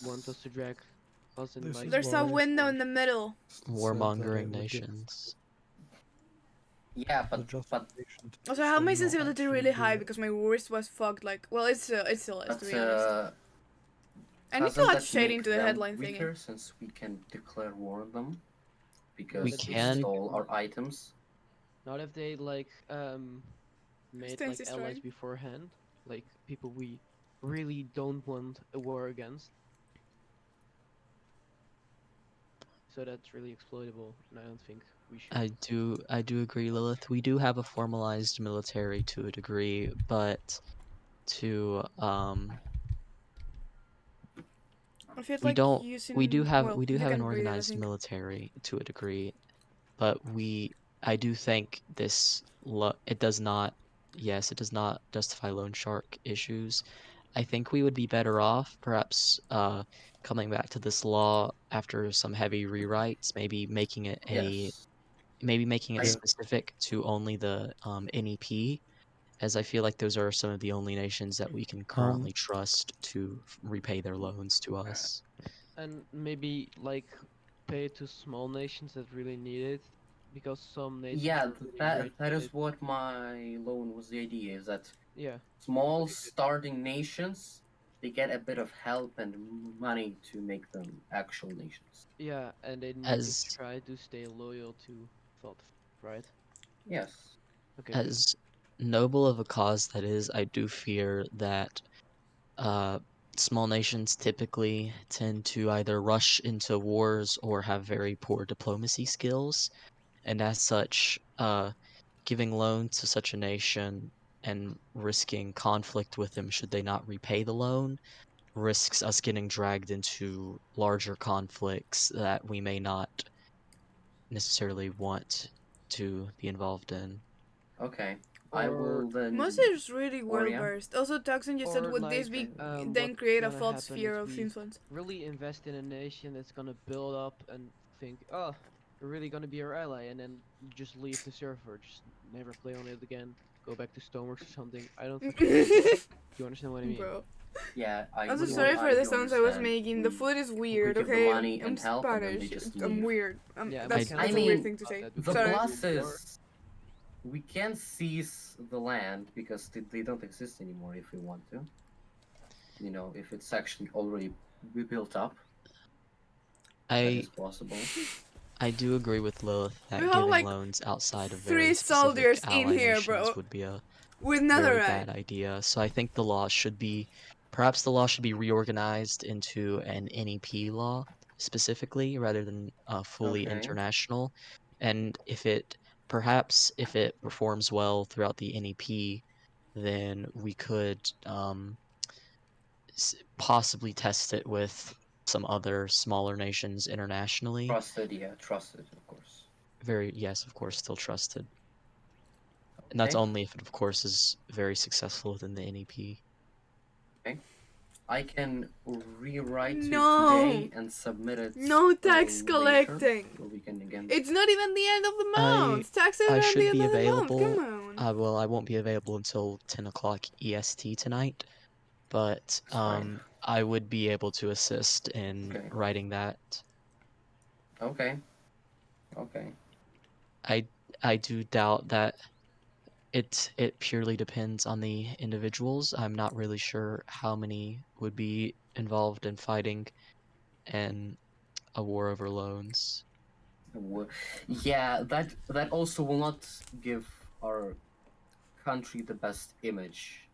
want us to drag us in This like is There's a why window in the middle. said that Warmongering it would give nations. Yeah, the but justification to Also, I have my not sensitivity actually really do high it. because my wrist was fucked. Like, well, it still is, to be honest. I need to doesn't add that shading make to the them headline weaker thingy. since we can declare war on them because We that they doesn't can make stole them our items? not if they like made Stands like allies destroyed. beforehand, like people we really don't want a war against. So that's really exploitable, and I don't think we should. I do agree, Lilith. We do have a formalized military to a degree, but to I feel we like don't using we do have well, we do you have an can read it, I organized think. military to a degree, but I do think it does not, yes, it does not justify loan shark issues. I think we would be better off perhaps coming back to this law after some heavy rewrites, Yes. maybe making it I specific to only the NEP, as I feel like those are some of the only nations that we can currently trust to repay their loans to us. And maybe like pay to small nations that really need it, because some nations yeah, are really that great that at is it. what my loan was. The idea is that Yeah, small really good. starting nations they get a bit of help and money to make them actual nations. Yeah, and they need to As try to stay loyal to thought, right? Yes. Okay, good. as noble of a cause that is, I do fear that small nations typically tend to either rush into wars or have very poor diplomacy skills, and as such, giving loan to such a nation and risking conflict with them should they not repay the loan risks us getting dragged into larger conflicts that we may not necessarily want to be involved in. Okay. I Or- will then. Most is really well Oria? versed. Also, Tuxon, you said, Or, would this like, be what then create a gonna false happen sphere is of we influence? really invest in a nation that's gonna build up and think, oh, we're really gonna be our ally, and then just leave the server, just never play on it again, go back to Stoneworks or something. I don't think it's worth it. Do you understand what I mean? Bro. Yeah, I Also, do. sorry for I the do sounds I was understand. making. The We- food is weird, give the okay? money I'm and help, and then they Spanish. just I'm leave. weird. Yeah, That's we I a kinda weird mean, thing to say. about that The before. Sorry. plus is we can seize the land because they don't exist anymore if we want to. You know, if it's actually already built up, that is possible. I do agree with Lilith that We have, giving like, loans outside of 3 very specific soldiers in ally here, nations bro. would be a With very netherite. bad idea. So I think the law should be, perhaps the law should be reorganized into an NEP law specifically, rather than fully Okay. international. And if it performs well throughout the NEP, then we could possibly test it with some other smaller nations internationally. Trusted, yeah, trusted, of course. Yes, of course, still trusted. And that's Okay. only if it, of course, is very successful within the NEP. I can rewrite No. it today and submit it. No tax later, collecting. so we can again. It's not even the end of the month. Taxes I are at should the end be of the month. available. Come on. Well, I won't be available until 10 o'clock EST tonight, but It's fine. I would be able to assist in Okay. writing that. Okay. Okay. I do doubt that it purely depends on the individuals. I'm not really sure how many would be involved in fighting in a war over loans. Yeah, that also will not give our country the best image.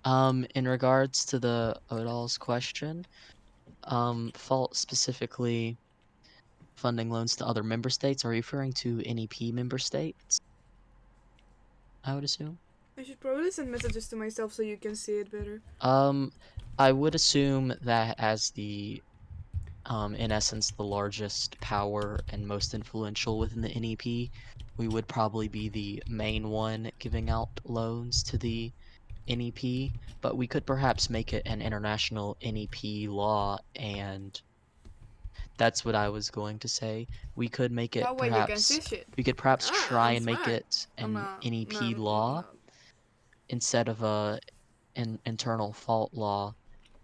In regards to the Odal's question, fault specifically funding loans to other member states, are you referring to NEP member states? I would assume. I should probably send messages to myself so you can see it better. I would assume that as the in essence the largest power and most influential within the NEP, we would probably be the main one giving out loans to the NEP, but we could perhaps make it an international NEP law, and that's what I was going to say. We could make it That way you can see shit. we could perhaps try I'm and make smart. it I'm an not- NEP no, law no. instead of an internal fault law.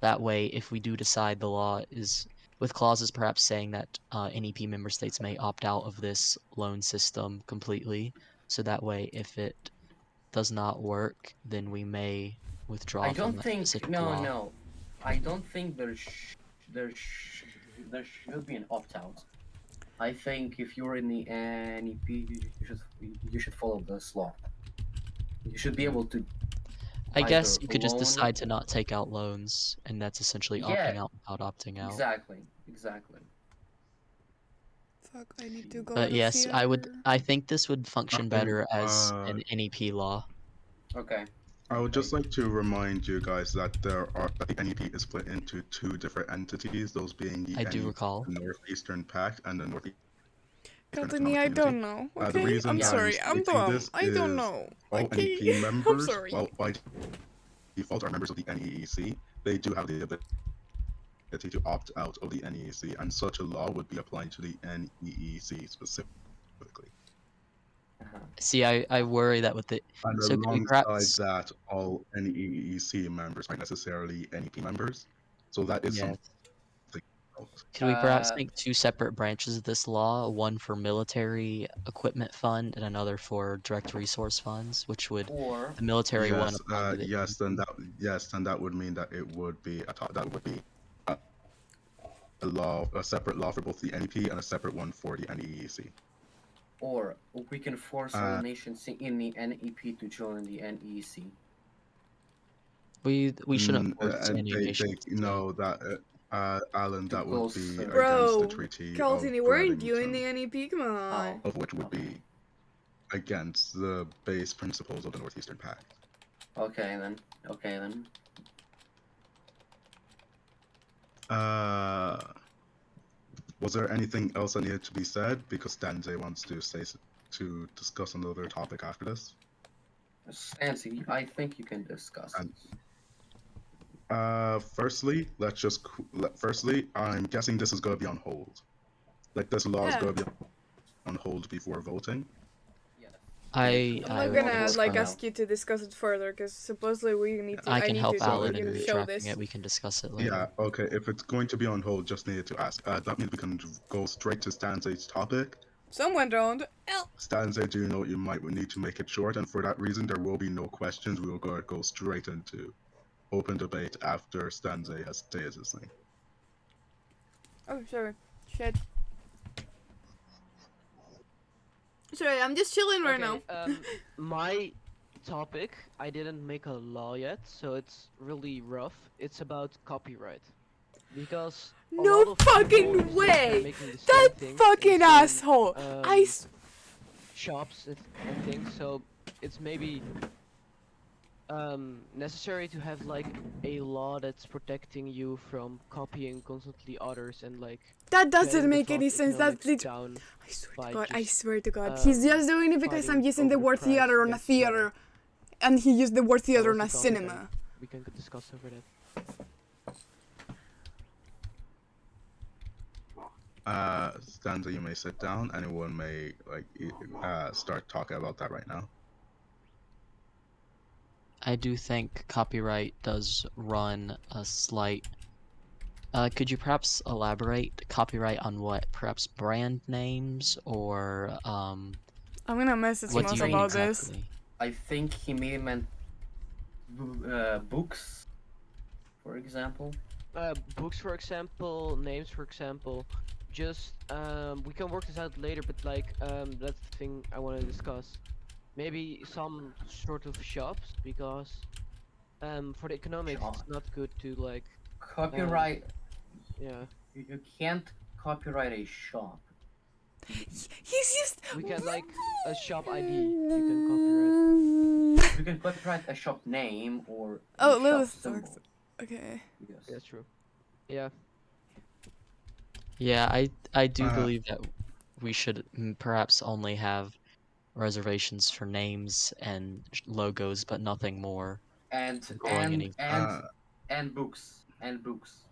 That way, if we do decide the law is with clauses perhaps saying that NEP member states may opt out of this loan system completely, so that way if it does not work, then we may withdraw I from don't that think specific no law. no. I don't think there should be an opt out. I think if you're in the NEP, you should follow this law. You should be able to. I guess either you could just loan- decide to not take out loans, and that's essentially Yeah, opting out without opting out. Exactly. Fuck, I need to go But out of yes, here. I think this would function better as an NEP law. Okay. I would just like to remind you guys that the NEP is split into two different entities, those being the I do NEP, recall. the Northeastern Pact, and the Northeastern Company, I Economic don't Community. know. The Okay, reason I'm that sorry. I'm stating dumb. this I don't is know. all Okay, NEP I'm members, sorry. well, by default, are members of the NEEC. They do have the ability to opt out of the NEEC, and such a law would be applied to the NEEC specifically. See, I worry that with the And so could we alongside perhaps that, all NEEC members aren't necessarily NEP members. So that is yes. something. Could we perhaps Uh, make two separate branches of this law, one for military equipment fund and another for direct resource funds, which would or the military one Yes, apply to the yes, then NEP? then that would mean that it would be a, a law, a separate law for both the NEP and a separate one for the NEEC. or we can force all nations in the NEP to join the NEC. We shouldn't force And any they nations to know that Alan, Too that would be close, against the Bro, treaty Caldini, of weren't you in Bradington, the NEP? Come on. Oh, of which would okay. be against the base principles of the Northeastern Pact. Okay then. Okay then. Was there anything else that needed to be said? Because Danze wants to discuss another topic after this. Stancy, I think you can discuss And- this. Firstly, firstly, I'm guessing this is going to be on hold. Like, this law is Yeah. going to be on hold before voting. Yes. I'm I'm I not would gonna think like so. ask you to discuss it further, because supposedly we need to. I can need help to Alan you in know, show drafting this. it. We can discuss it later. Yeah, okay. If it's going to be on hold, just needed to ask. That means we can go straight to Stanze's topic. Someone don't. Stanze, do you know you might need to make it short, and for that reason, there will be no questions. We will go straight into open debate after Stanze has said his thing. Oh, sorry. Shit. Sorry, I'm just chilling right now. My topic, I didn't make a law yet, so it's really rough. It's about copyright. Because a No lot of people fucking insist on way! making the same That things in fucking the same, asshole! shops and things, so it's maybe necessary to have like a law that's protecting you from copying constantly others and like That doesn't getting the make any sense. That's economics literally. down I swear by to God. I just, swear to God. He's just doing it because I'm fighting using the over the word price theater on a against each other. theater, and he used the word That theater was on a the topic, and cinema. we can discuss over that. Stanza, you may sit down. Anyone may start talking about that right now. I do think copyright does run a slight. Could you perhaps elaborate copyright on what? Perhaps brand names or I'm gonna message what Moss do you mean about this. exactly? I think he may have meant books, for example. Books, for example, names, for example. Just we can work this out later, but like that's the thing I want to discuss. Maybe some sort of shops, because for the economics Shop. it's not good to like Copyright. yeah. You can't copyright a shop. He's just. We can like a shop ID. You can copyright. You can copyright a shop name or a Oh, shop Lilith symbol. talks. Okay. Yes. That's true. Yeah. Yeah, I do believe that we should perhaps only have reservations for names and logos, but nothing more. And Going any and books and books.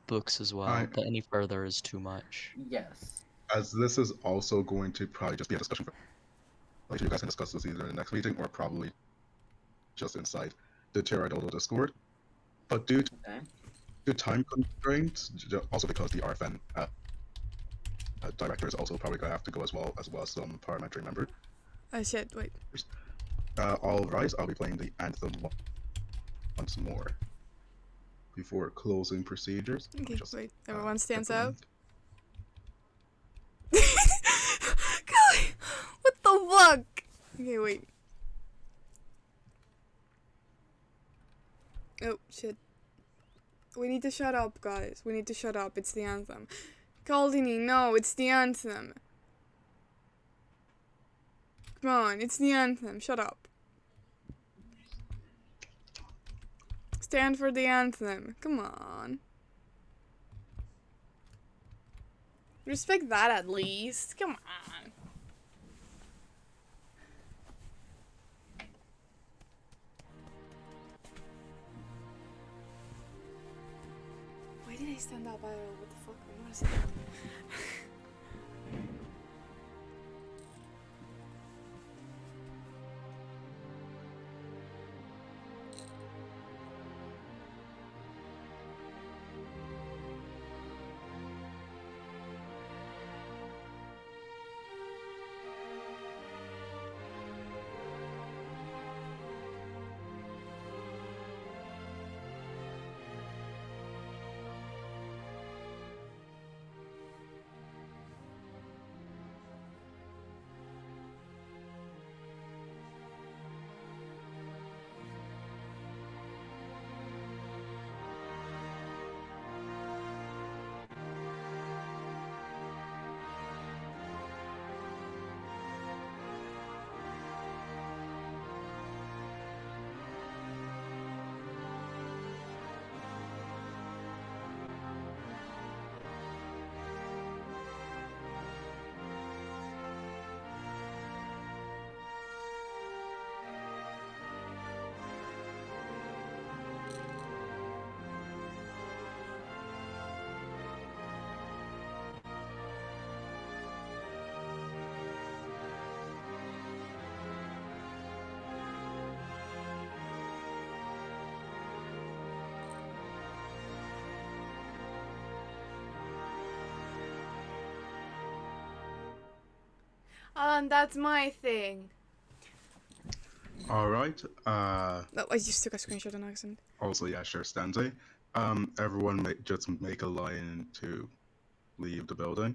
books as well, but any further is too much. Yes. As this is also going to probably just be a discussion. Like, you guys can discuss this either in the next meeting or probably just inside the Tíreadhóal Discord. But due to time constraints, also because the RFN director is also probably going to have to go as well as some parliamentary members. Oh shit, wait. All rise, I'll be playing the anthem once more before closing procedures. Okay, wait. Everyone stands out. What the fuck? Okay, wait. Oh, shit. We need to shut up, guys. We need to shut up. It's the anthem. Caldini, no, it's the anthem. Come on, it's the anthem. Shut up. Stand for the anthem. Come on. Respect that at least. Come on. Why did I stand up? I don't know. What the fuck? What is it? That's my thing. All right. Oh, I just took a screenshot on accident. Also, yeah, sure, Stanze. Everyone just make a line to leave the building.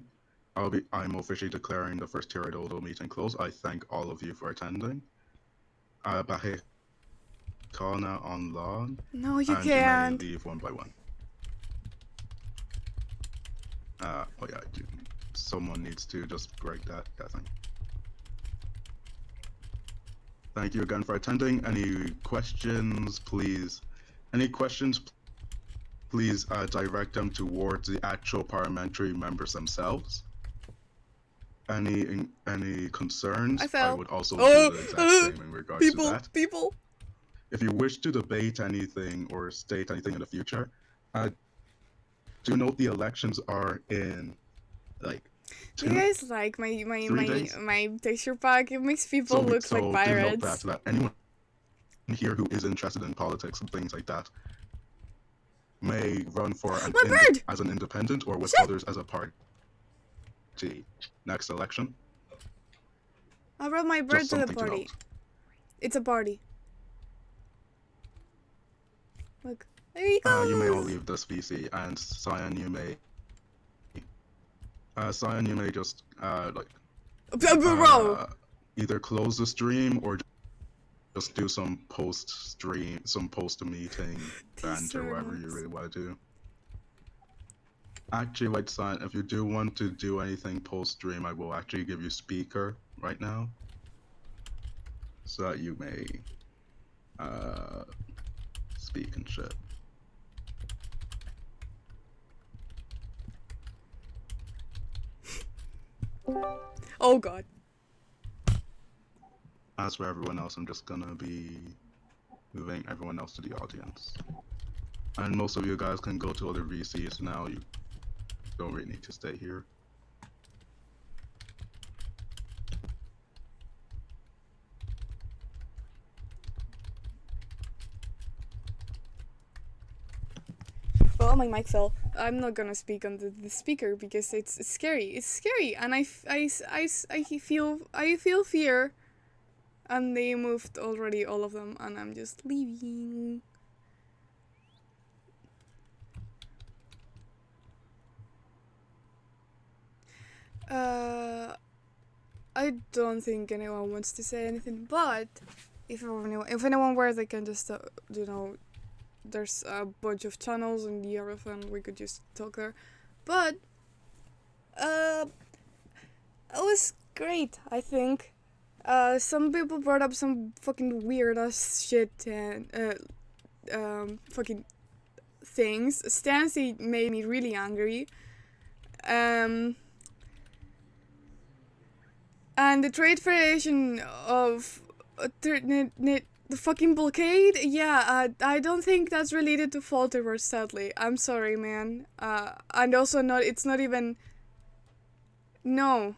I'm officially declaring the first Tíreadhóal meeting closed. I thank all of you for attending. Bahe Kana on lawn. No, you and can't. You may leave one by one. Oh yeah, someone needs to just break that thing. Thank you again for attending. Any questions, please? Please direct them towards the actual parliamentary members themselves. Any concerns? I fell. would also do the exact same in regards to that. People. If you wish to debate anything or state anything in the future, do note the elections are in like Do you guys like my texture pack? It makes people look like pirates. Do note that anyone here who is interested in politics and things like that may run for as an independent or with others as a party next election. I brought my bird to the party. It's a party. Look, there you go. You may all leave this VC, and Cyan, you may just either close the stream or just do some post-meeting banter, whatever you really want to do. Actually, wait, Cyan, if you do want to do anything post-stream, I will actually give you speaker right now, so that you may speak and shit. Oh god. As for everyone else, I'm just gonna be moving everyone else to the audience. And most of you guys can go to other VCs now. You don't really need to stay here. Well, my mic fell. I'm not gonna speak on the speaker because it's scary. It's scary, and I feel fear. And they moved already, all of them, and I'm just leaving. I don't think anyone wants to say anything, but if anyone were, they can just, there's a bunch of channels in the RFN, we could just talk there. But, it was great, I think. Some people brought up some fucking weird ass shit and fucking things. Stancy made me really angry. And the Trade Federation of the fucking blockade. Yeah, I don't think that's related to Falterverse. Sadly, I'm sorry, man. And also not. It's not even. No,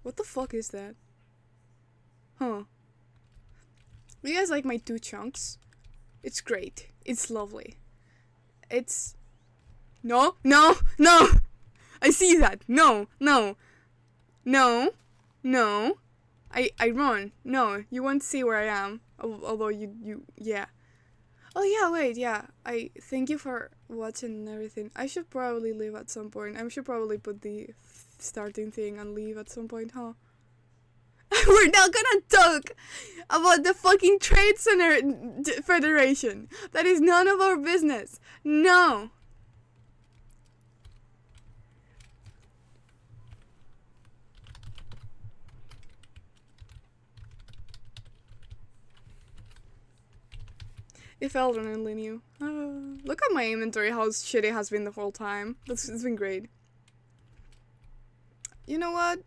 what the fuck is that? Huh. You guys like my 2 chunks? It's great. It's lovely. It's... No! I see that! No! I run. No, you won't see where I am. Although yeah. Oh yeah, wait, yeah. I thank you for watching and everything. I should probably leave at some point. I should probably put the starting thing and leave at some point, huh? We're not gonna talk about the fucking Trade Center Federation. That is none of our business. No. If Eldon only knew. Look at my inventory, how shitty it has been the whole time. It's been great. You know what?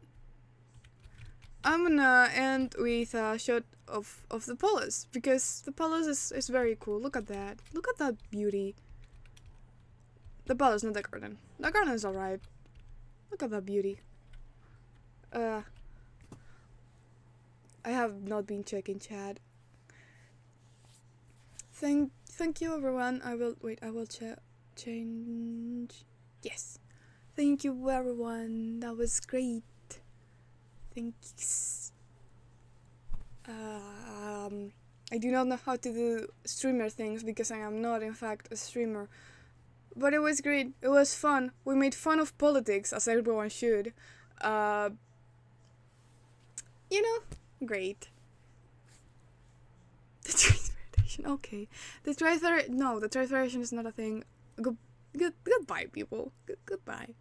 I'm gonna end with a shot of the palace, because the palace is very cool. Look at that. Look at that beauty. The palace, not the garden. The garden is alright. Look at that beauty. I have not been checking chat. Thank you, everyone. I will change. Yes. Thank you, everyone. That was great. think I do not know how to do streamer things because I am not in fact a streamer. But it was great. It was fun. We made fun of politics, as everyone should. You know, great. The Trace Federation, okay. The Trace Federation, no, the Trace Federation is not a thing. Goodbye, people. Goodbye.